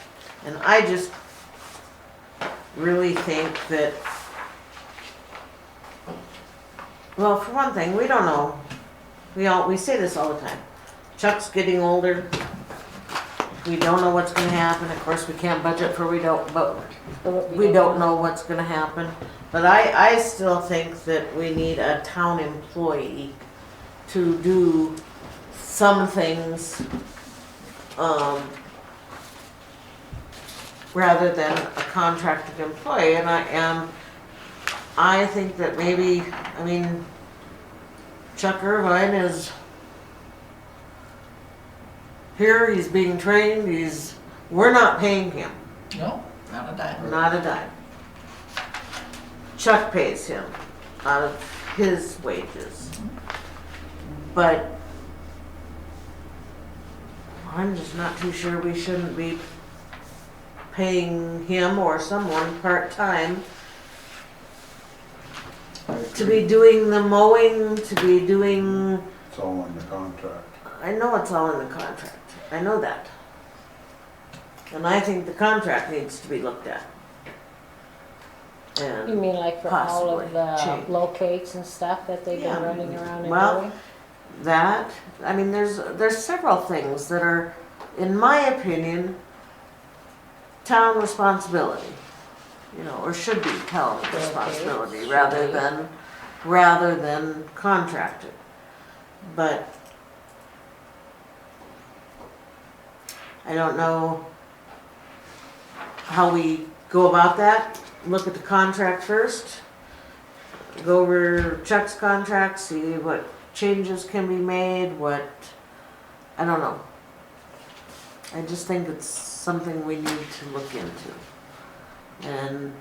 And I just really think that, well, for one thing, we don't know. We say this all the time. Chuck's getting older. We don't know what's gonna happen. Of course, we can't budget for we don't know what's gonna happen. But I still think that we need a town employee to do some things, rather than a contracted employee, and I think that maybe, I mean, Chuck Irvine is here, he's being trained, we're not paying him, No, not a dime. not a dime. Chuck pays him out of his wages. But I'm just not too sure we shouldn't be paying him or someone part-time to be doing the mowing, to be doing, It's all in the contract. I know it's all in the contract, I know that. And I think the contract needs to be looked at. You And, mean like for all of Possibly the change. locates and stuff that they've Yeah. been running around and Well, doing? that, I mean, there's several things that are, in my opinion, town responsibility. You know, or should be town responsibility should rather be. than contracted. But I don't know how we go about that. Look at the contract first. Go over Chuck's contract, see what changes can be made, I don't know. I just think it's something we need to look into. And,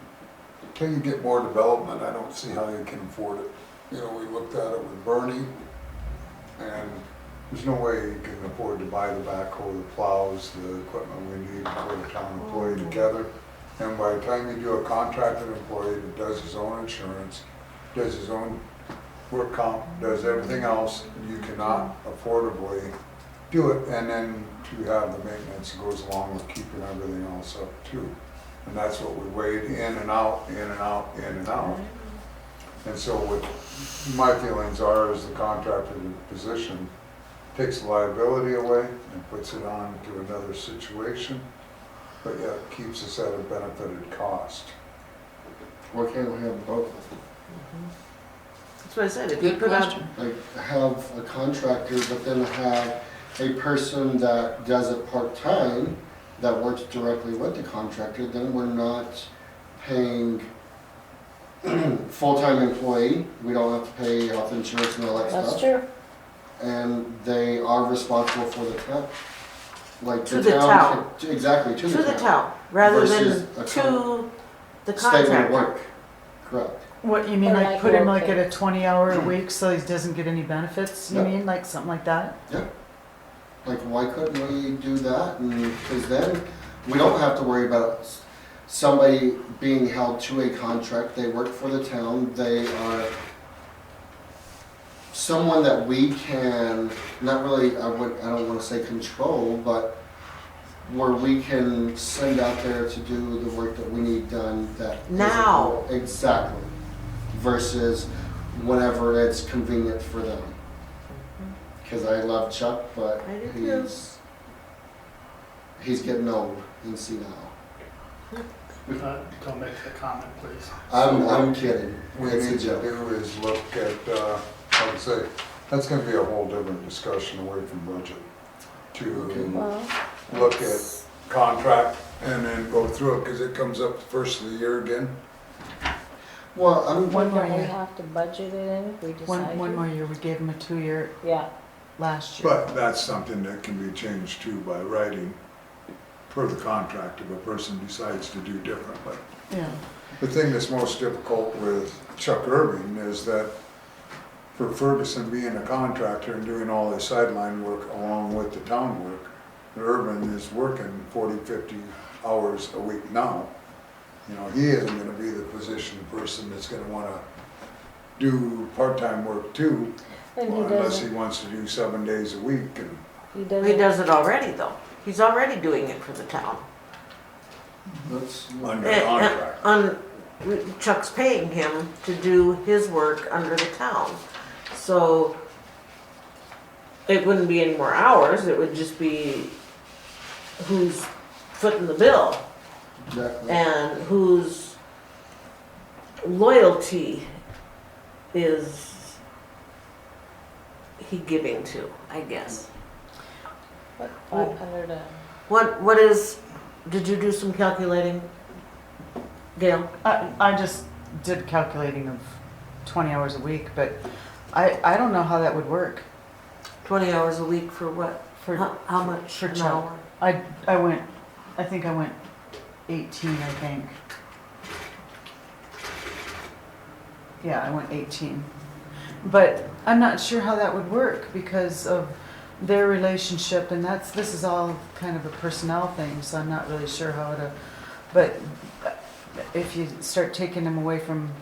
Till you get more development, I don't see how you can afford it. You know, we looked at it with Bernie, and there's no way you can afford to buy the backhoe, the plows, the equipment we need to put a town employee together. And by the time you do a contracted employee that does his own insurance, does his own work comp, does everything else, you cannot affordably do it. And then to have the maintenance that goes along with keeping everything else up too. And that's what we weighed in and out, in and out, in and out. And so what my feelings are is the contracted position takes the liability away and puts it on to another situation, but yet keeps us at a benefited cost. Why can't we have both? that's what I said, if you Good put out, question. Like have a contractor, but then have a person that does it part-time, that works directly with the contractor, then we're not paying full-time employee, we don't have to pay health insurance and all that That's stuff. true. And they are responsible for the town. Like To the town. Exactly, to to the town, rather Versus than a to the Statement of contractor. work, correct. What, you mean Or like like put him like at locate. a 20-hour a week so he doesn't get any benefits, you Yeah. mean, like something like that? Like, why couldn't we do that? And, because then we don't have to worry about somebody being held to a contract. They work for the town. They are someone that we can, not really, I don't want to say control, but where we can send out there to do the work that we need done that. isn't- Now. Exactly. Versus whenever it's convenient for them. Because I love Chuck, but I do too. he's getting old and senile. Don't make a comment, please. I'm kidding. What we need to do is look at, I would say, that's gonna be a whole different discussion away from budget. To Well, look at contract and then go through it, because it comes up the first of the year again. Well, One more don't we year. have to budget it in if we decide One to? more year, we gave him a 2-year Yeah, last year. But that's something that can be changed too by writing per the contract if a person decides to do differently. Yeah, The thing that's most difficult with Chuck Irving is that for Ferguson being a contractor and doing all his sideline work along with the town work, Irvin is working 40, 50 hours a week now. You know, he isn't gonna be the position person that's gonna wanna do part-time work too, and he unless he doesn't, wants to do 7 days a week. And he He doesn't, does it already though. He's already doing it for the town. that's, under Eh, eh, contract. Chuck's paying him to do his work under the town. So it wouldn't be any more hours, it would just be who's footing the bill exactly. and whose loyalty is he giving to, I guess. what, 500 a, What is Did you do some calculating, Gail? I just did calculating of 20 hours a week, but I don't know how that would work 20 hours a week for what? for, How much for an Chuck. hour? I think I went 18, I think. Yeah, I went 18. But I'm not sure how that would work because of their relationship, and this is all kind of a personnel thing, so I'm not really sure how to, but if you start taking him away from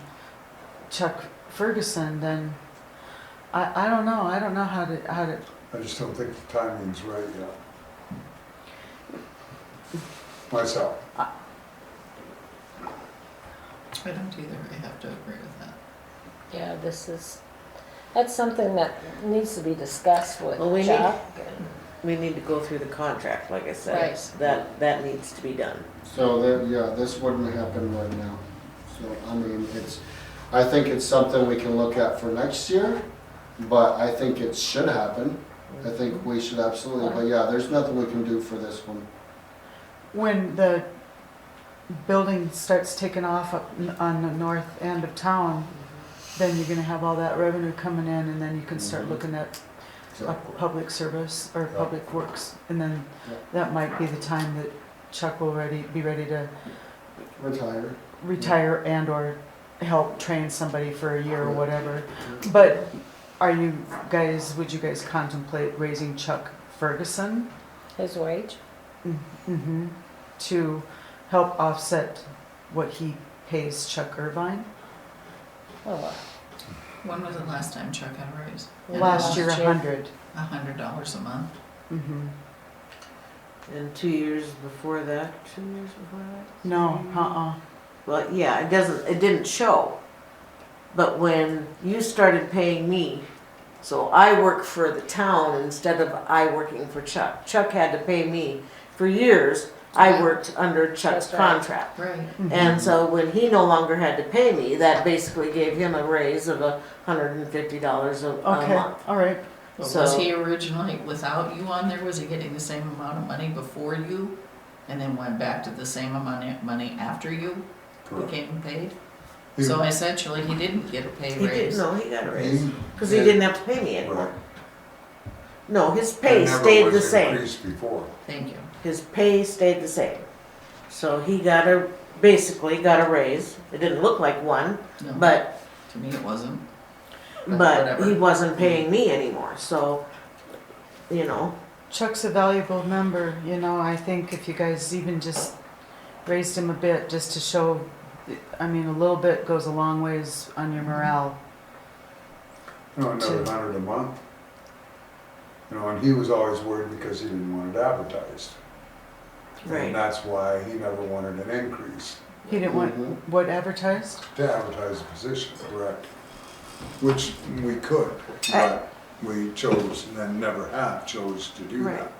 Chuck Ferguson, then I don't know. I don't know how to I just don't think the timing's right yet. Myself. I don't either, I have to agree with that. Yeah, that's something that needs to be discussed with Well, Chuck. we need to go through the contract, like I said. Right. That needs to be done. So that, yeah, this wouldn't happen right now. So, I mean, I think it's something we can look at for next year, but I think it should happen. I think we should absolutely, but yeah, there's nothing we can do for this one. when the building starts taking off up on the north end of town, then you're gonna have all that revenue coming in, and then you can start looking at a public service or public works, and then Yeah. that might be the time that Chuck will be ready to Retire. retire and or help train somebody for a year or whatever. But would you guys contemplate raising Chuck Ferguson? His wage? Mm-hmm. To help offset what he pays Chuck Irvine? Oh, When was the last time Chuck had a raise? Last year, 100. $100 a month? Mm-hmm. And 2 years before that, 2 years before that? No, Well, yeah, it didn't show. But when you started paying me, so I work for the town instead of I working for Chuck. Chuck had to pay me. For years, I worked under Chuck's That's right. contract. Right. And so when he no longer had to pay me, that basically gave him a raise of $150 a Okay, month. all right. But So- was he originally, without you on there, was he getting the same amount of money before you? And then went back to the same amount of money after you Correct. became paid? He- So essentially, he didn't get a pay He raise. didn't, no, he got a raise. he- Because he didn't have to pay me anymore. Right. No, his pay It never stayed the was same. increased before. Thank you. His pay stayed the same. So he basically got a raise. It didn't look like one, No, but to me it wasn't. but whatever. he wasn't paying me anymore. So, you know, Chuck's a valuable member, I think if you guys even just raised him a bit, just to show, a little bit goes a long ways on your morale. Another 100 a month. And he was always worried because he didn't want it advertised. right. And that's why he never wanted an increase He didn't want Mhm. what advertised? to advertise the position, correct? Which we could, but we chose, and then never have chose to do Right. that.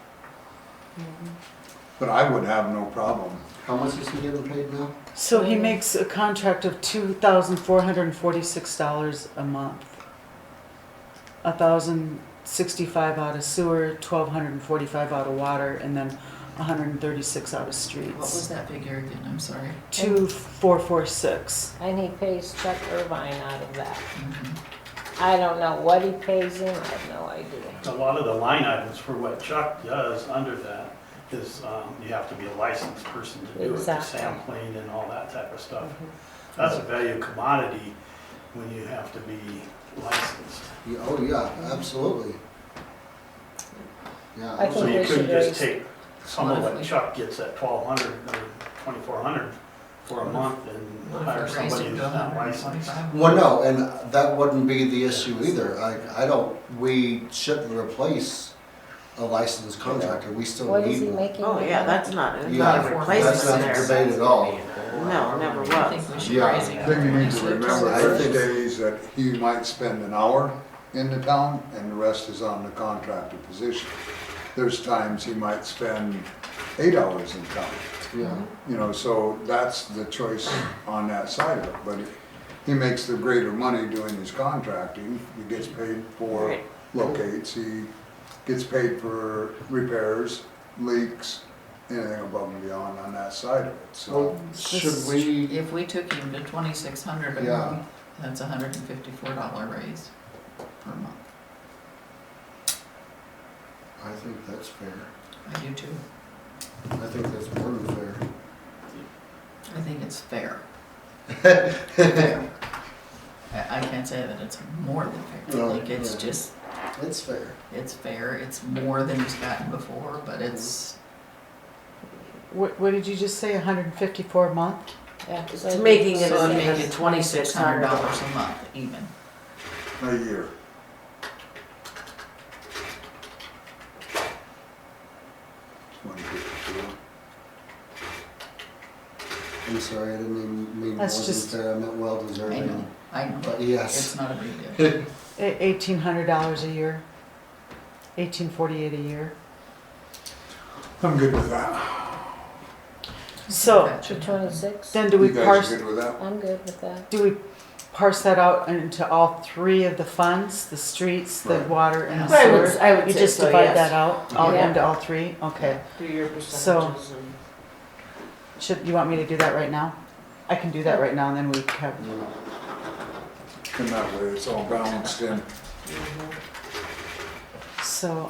But I would have no problem. How much is he getting paid now? So he makes a contract of $2,446 a month. 1,065 out of sewer, 1,245 out of water, and then 136 out of What was streets. that figure again? I'm sorry. 2,446. and he pays Chuck Irvine out of that. Mhm. I don't know what he pays him, I have no idea. A lot of the line items for what Chuck does under that is, you have to be a licensed person to do it, the Exactly. sampling and all that type of stuff. That's a value commodity when you have to be licensed. Yeah, oh, yeah, absolutely. Yeah. I think So you we should couldn't just raise- take some of what Chuck gets at 1,200 or 2,400 for a month and What if hire it raised somebody him who's to not licensed. 125? Well, no, and that wouldn't be the issue either. We shouldn't replace a licensed contractor. We still What is need he one. making? Oh, right yeah, now? that's not a Yeah, replacement that's not there. debate at all. No, never I was. think we should Yeah. raise it. I think you need to remember I there's think- days that he might spend an hour in the town and the rest is on the contractor position. There's times he might spend 8 hours in town. Yeah. So that's the choice on that side of it, but he makes the greater money doing his contracting. He gets paid for Right. locates, he gets paid for repairs, leaks, anything above and beyond on that side of it, so. Well, should we, If we took him to 2,600 a Yeah. month, that's a $154 raise per month. I think that's fair. I do too. I think that's more than fair. I think it's fair. Fair. I can't say that it's more than fair. No, I think it's yeah. just, It's fair. it's fair. It's more than he's gotten before, but it's, What did you just say, 154 a month? Yeah. It's making it so it'd even make it $2,600 a month even. A year. I'm sorry, I didn't mean more than That's just- fair, I meant well I deserving. know, I know. But yes, It's not a big deal. $1,800 a year, $1,848 a year. I'm good with that. So That should To happen. 26? then do we You guys parse, are good with that? I'm good with that. do we parse that out into all three of the funds, the streets, the Right. water and the I sewer? would, I would You say just so, divide yes. that out, all Yeah. into all three? Okay. Do your percentages and. Should, you want me to do that right now? I can do that right now and then we have, And that way it's all balanced in. so,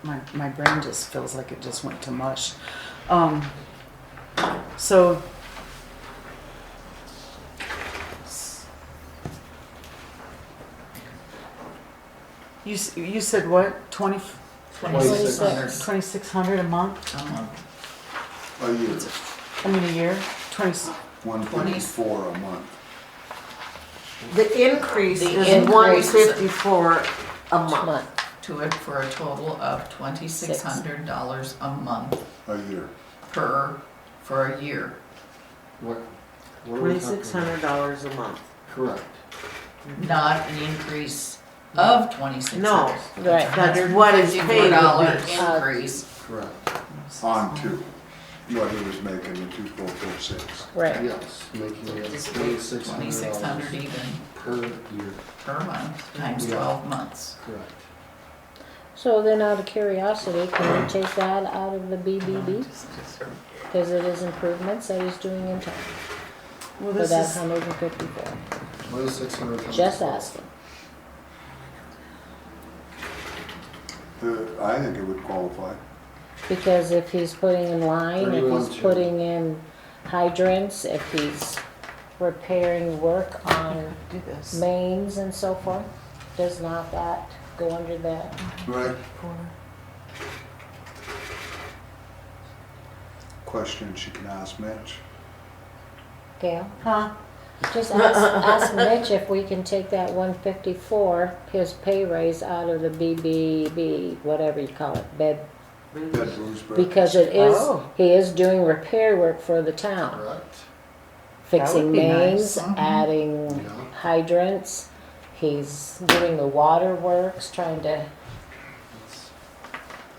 like my brain just feels like it just went to mush. So you said what, 2,600 2,600 a month? a month. A year, I mean a year? 20, 154 a month. The increase The is increase- 154 a month. Month. To it for a total of $2,600 a month A year. for a year. what are we talking $2,600 a month. Correct. Not an increase of $2,600. No, Right. that's what is paid. $154 increase. Correct. On two, what he was making, the 2,446. Right. Yes, making it Just $2,600 even per year. per month times Yeah. 12 months. Correct. So then out of curiosity, can you take that out of the BBB? Because it is improvements that he's doing in town well, for this that is, 154. 2,600 times Just 12. asking. I think it would qualify. Because if he's putting in line, if 31 he's two. putting in hydrants, if he's repairing work on do this. mains and so forth, does not that go under that? Right. For- Question she can ask Mitch. Gail? Huh? Just ask Mitch if we can take that 154, his pay raise out of the BBB, whatever you call it, bed, Ed Roosberg. because it is, Oh. he is doing repair work for the town. Correct. Fixing be mains, nice. adding Yeah. hydrants, he's doing the water works, trying to,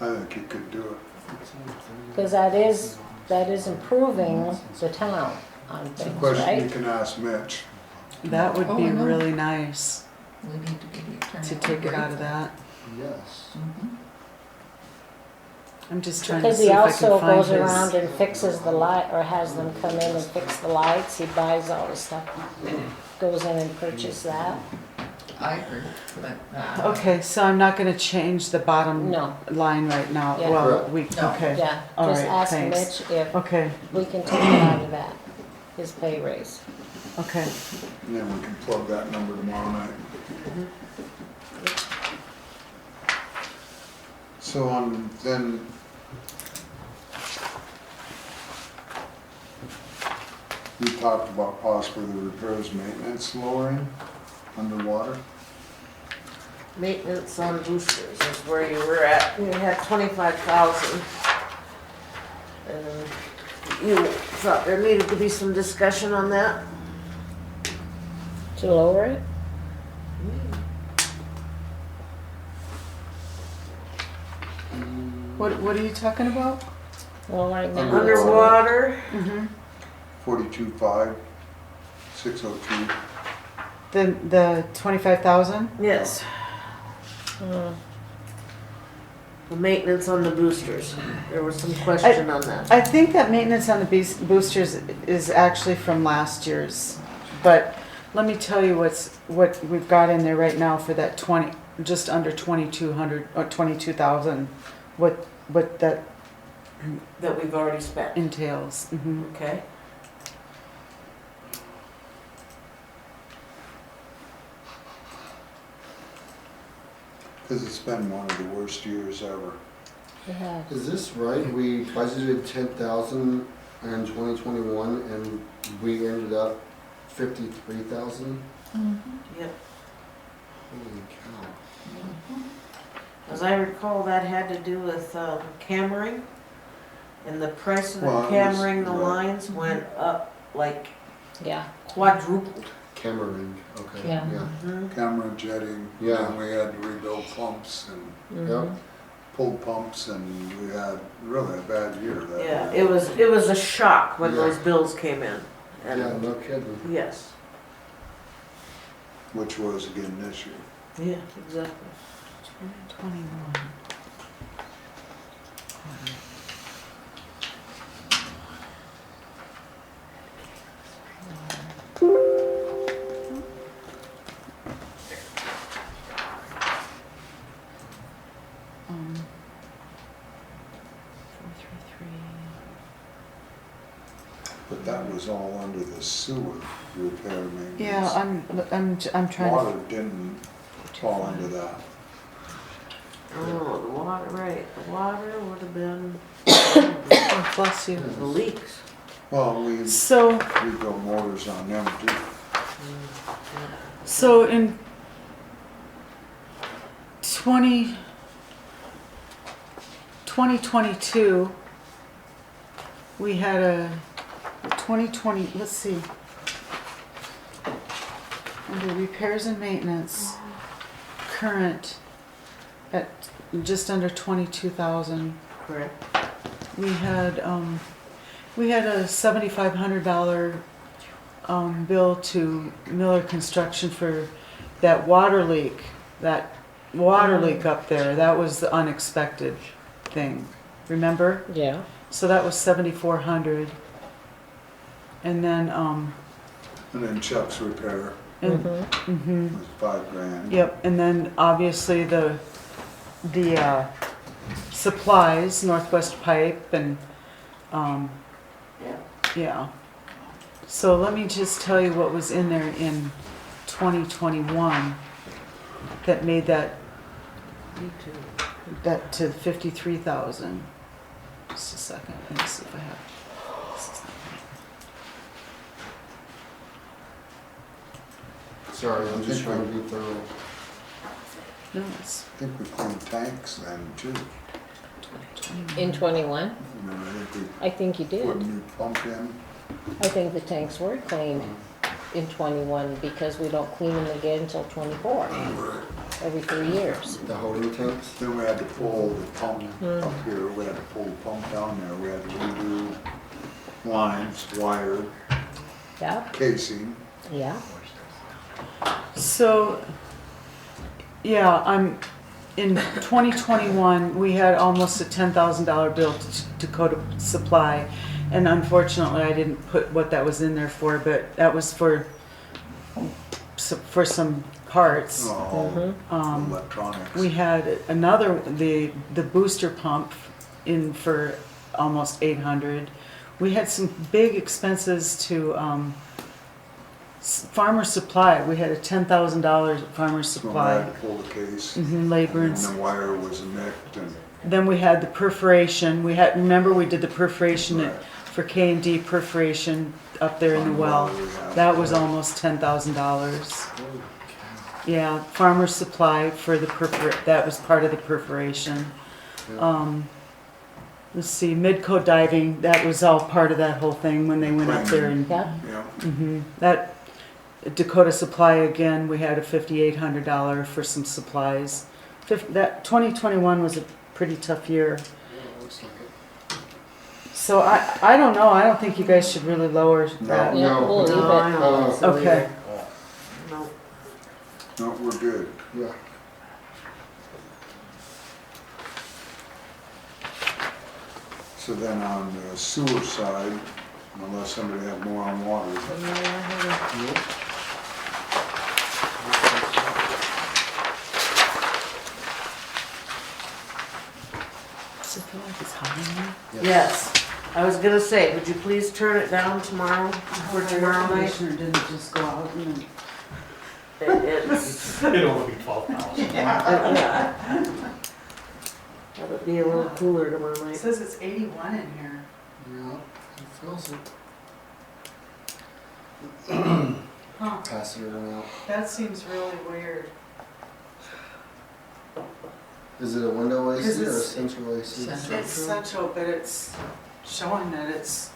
I think he could do it. because that is improving the town on things, Question you right? can ask Mitch. That would Oh, be I know. really nice We need to get the attorney. to take it out of that. Yes. Mhm. I'm just trying to Because see he if I also can find goes around his. and fixes the light, or has them come in and fix the lights, he buys all the stuff, goes in and purchases that. I agree, but. Okay, so I'm not gonna change the bottom No. line right now. Yeah. Well, Correct. we, No. okay. Yeah, All just right, ask thanks. Mitch if Okay, we can take it out of that, his pay raise. okay. And then we can plug that number tomorrow night. So then. We talked about possibly the repairs maintenance lowering underwater. Maintenance on boosters is where you were at, you had 25,000. And you thought there needed to be some discussion on that? To lower it? What are you talking about? Well, right now. Underwater, Mhm. 42.5, 602. The 25,000? yes. Hmm. The maintenance on the boosters, there was some question on that. I think that maintenance on the boosters is actually from last year's, but let me tell you what we've got in there right now for that 20, just under 2,200 or 22,000. What that That we've already spent, entails. Mhm. okay? Because it's been one of the worst years ever. Yeah. Is this right? We budgeted 10,000 in 2021 and we ended up 53,000? Yep. Holy cow. As I recall, that had to do with cammering, and the price of the Well, it was- cammering the right. lines went up like Yeah. quadrupled. Cammering, okay, Yeah. yeah. Mhm. Camera jetting, Yeah. and we had to rebuild pumps and Yep. pull pumps, and we had really a bad year that Yeah, year. it was a shock when Yeah. those bills came in. Yeah, And no kidding. yes, Which was again this year. yeah, exactly. 21. Um, 433. But that was all under the sewer repair maintenance. Yeah, I'm trying Water to. didn't fall under that. Oh, the water, right, the water would have been Oh, bless you. the leaks. Well, we So, built motors on them too. so in 2022, we had a 2020, let's see. Under repairs and maintenance, current at just under 22,000. Correct. We had a $7,500 bill to Miller Construction for that water leak. That water leak up there. That was the unexpected thing. Remember? Yeah. So that was 7,400. And then And then Chuck's repair and, Mm-hmm. mhm. was $5,000. Yep. And then obviously the supplies, Northwest Pipe, and Yeah. yeah. So let me just tell you what was in there in 2021 that made that Me too. to 53,000. Just a second. Let me see if I have. This is not right. Sorry, I'm just trying to be thorough. No, it's I think we cleaned tanks then too. 2021. In 21, You know, I think you we put a did. new pump in. I think the tanks were cleaned in 21 because we don't clean them again until 24, every 3 years. The holding tanks? Then we had to pull the pump up here, we had to pull the pump down there, we had to redo lines, wire, Yeah, casing. yeah. So, yeah, in 2021, we had almost a $10,000 bill to Dakota Supply. And unfortunately, I didn't put what that was in there for, but that was for some parts. All electronics. We had another, the booster pump in for almost 800. We had some big expenses to Farmer Supply. We had a $10,000 Farmer So we Supply. had to pull the case. Labor And and the wire was nicked and. then we had the perforation. Remember we did the perforation Right. for K&D perforation up there in the well. That was almost $10,000. Holy Yeah, Farmer Supply for the that was part of the perforation. cow. Let's see, Midco diving, that was all part of that whole thing when they went up there and Yeah, Yeah, that Dakota Supply again, we had a $5,800 for some supplies. That 2021 was a pretty tough year. Yeah, looks like it. So I don't know, I don't think you guys should really lower that. Yeah, No. we'll leave No, I it. don't think so Okay. either. No. No, we're good. Yeah. So then on the sewer side, unless somebody had more on water, Does it feel like it's hot in there? Yes, I was gonna say, would you please turn it down tomorrow, for tomorrow night? Commissioner didn't just go out and then. It's, It'll only be 12,000. yeah. That'll be a little cooler tomorrow It night. says it's 81 in here. Yeah, it feels it. Huh, Pass it around. that seems really weird. Is it a window AC or a it's- central AC? Central. It's central, but it's showing that it's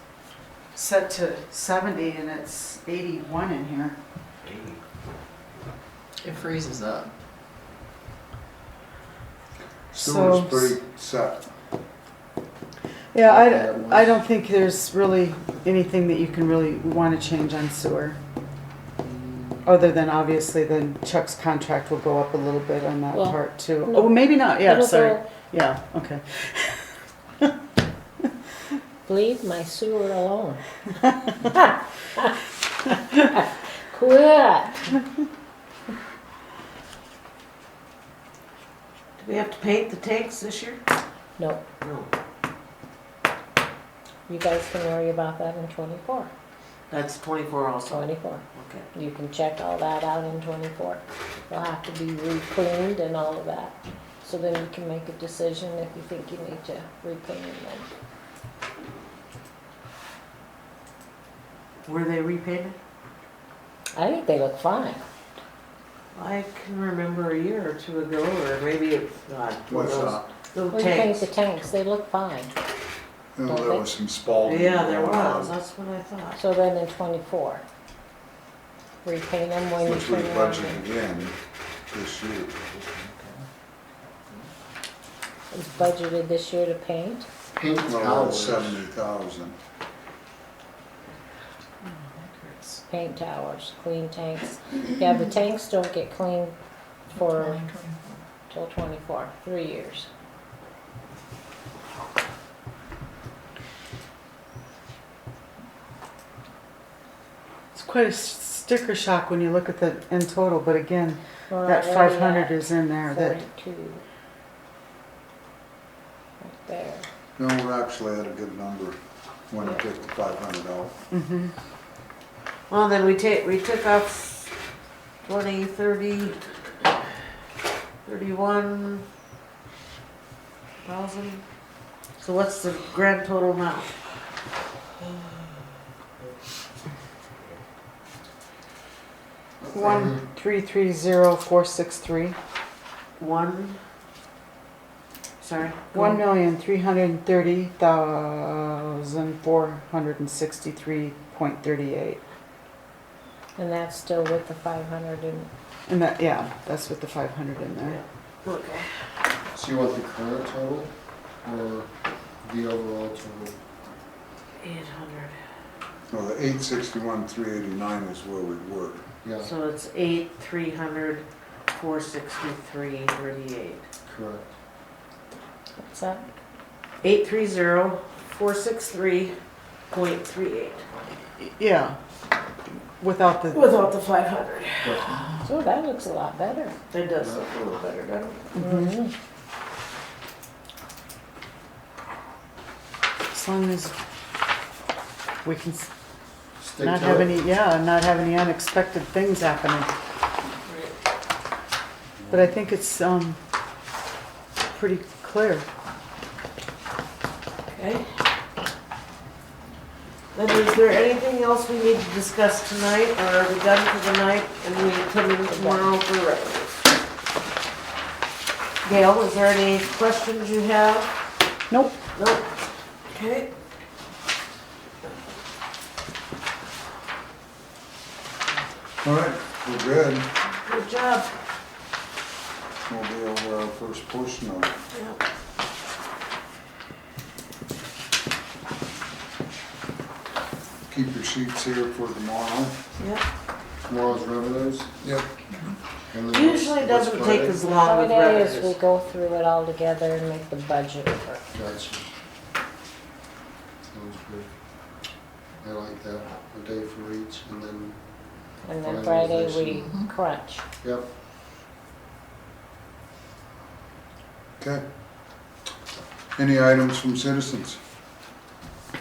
set to 70 and it's 81 in here. It freezes up. sewer's So- pretty set. Yeah, Okay, I don't think there's really anything that you can really want to change on sewer. Other than obviously then Chuck's contract will go up a little bit on that Well, part too. no. Oh, maybe not, yeah, It'll sorry. go- Yeah, okay. Leave my sewer alone. Quit. Do we have to paint the tanks this year? No, No. you guys can worry about that in 24. That's 24 also. 24. Okay. You can check all that out in 24. They'll have to be re-cleaned and all of that. So then you can make a decision if you think you need to re-clean them. Were they repainted? I think they look fine. I can remember a year or two ago, or maybe it's, God, who What's knows? that? The When you paint tanks. the tanks, they look fine. You know, Don't there they? was some spalling. Yeah, there going on, was, that's what I thought. So then in 24, repaint them when you Which we turn around. budgeted in this year. It's budgeted this year to paint. Paint Well, towers. 70,000. Paint towers, clean tanks. Yeah, the tanks don't get cleaned for till 24, 3 years. It's quite a sticker shock when you look at the in total, but again, We're that already 500 at is in there, that, 42. Right there. No, we actually had a good number when we took the 500 out. mhm. Well, then we took off 20, 30, 31,000. So what's the grand total amount? Mm-hmm. 1,330,463. One? Sorry? 1,330,463.38. And that's still with the 500 and And that, yeah, that's with the 500 in there. Okay. So you want the current total or the overall total? 800. No, the 861, 389 is where we were. Yeah, So it's 8,300, 463.38. correct. what's that? 830, 463.38. Yeah, without the, Without the 500. So that looks a lot better. It does look a little better, doesn't it? Mhm. as long as we can Stick not to have it. not have any unexpected things happening. But I think it's, pretty clear. Okay. Then is there anything else we need to discuss tonight, or are we done for the night and we come in tomorrow for revenues? Gail, is there any questions you have? Nope. Nope. Okay. All right, we're good. Good job. We'll be over our first portion of it. Yep. keep your sheets here for tomorrow. Yep. Tomorrow's revenues. Yep. And then Usually it what's doesn't take Friday? as long with Friday is we revenues. go through it all together and make the budget work. Gotcha. Sounds good. I like that, a day for each, and then, And then Friday we Finalization. crunch. yep. Okay. Any items from citizens?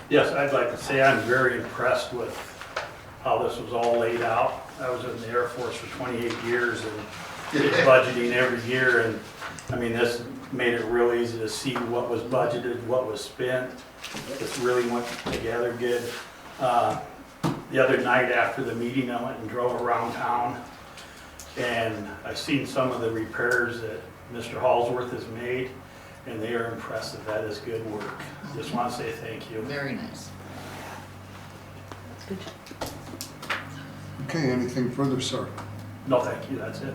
Yes, I'd like to say I'm very impressed with how this was all laid out. I was in the Air Force for 28 years and did budgeting every year, and I mean, this made it real easy to see what was budgeted, what was spent. This really went together good. The other night after the meeting, I went and drove around town, and I seen some of the repairs that Mr. Hallsworth has made, and they are impressive. That is good work. Just want to say thank you. Very nice. Okay, anything further, sir? No, thank you, that's it.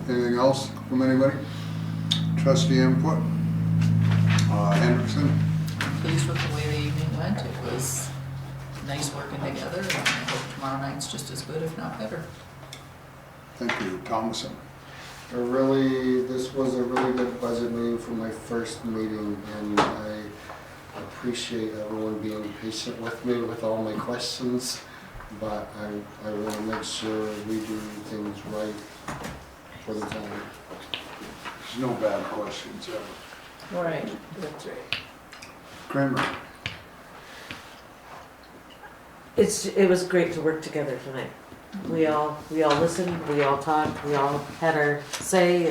Anything else from anybody? Trustee input? Hendrickson? Pleased with the way the evening went. It was nice working together, and I hope tomorrow night's just as good, if not better. Thank you. Thomason? This was a really good budget meeting for my first meeting, and I appreciate everyone being patient with me with all my questions, but I want to make sure we do things right for the town. There's no bad questions ever. Right, that's right. Kramer? It was great to work together tonight. We all listened, we all talked, we all had our say,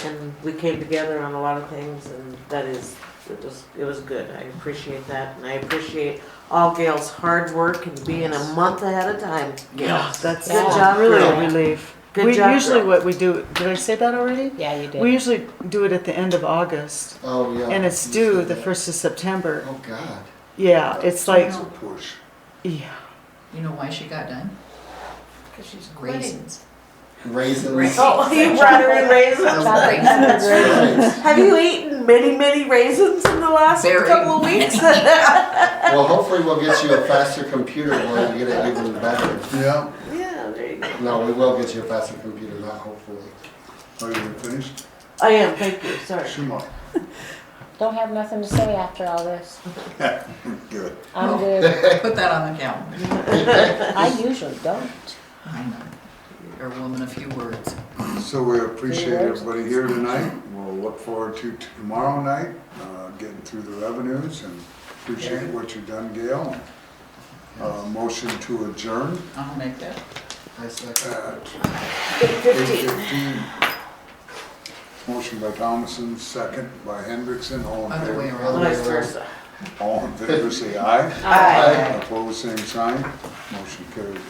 and we came together on a lot of things, and it was good. I appreciate that, and I appreciate all Gail's hard work and being a month ahead of time, Gail. That's Good job, really girl. a relief. Good We job, usually girl. what we do, did I say that already? Yeah, you did. We usually do it at the end of August, Oh, yeah. and it's you due said the that. 1st of September. Oh, God. Yeah, it's like, It's a push. yeah. You know why she got done? Because she's Raisins. Raisins. Oh, you brought her in raisins? Right. Have you eaten many raisins in the last Very couple of weeks? Well, hopefully we'll get you a faster computer where you get it even better. Yeah. Yeah, there you go. No, we will get you a faster computer, not hopefully. Are you finished? I am, thank you, sorry. Schumacher? Don't have nothing to say after all this. Good. I'm good. Put that on the calendar. I usually don't. I know. You're a woman of few words. So we appreciate Three words. everybody here tonight. We'll look forward to tomorrow night, getting through the revenues, and appreciate what you've done, Gail. Motion to adjourn I'll make that. I second. at 8:15. 8:15. Motion by Thomason, second by Hendrickson, all in Other way favor. around. Vice versa. All in favor, say aye. Aye. Opposed, same sign. Motion carried.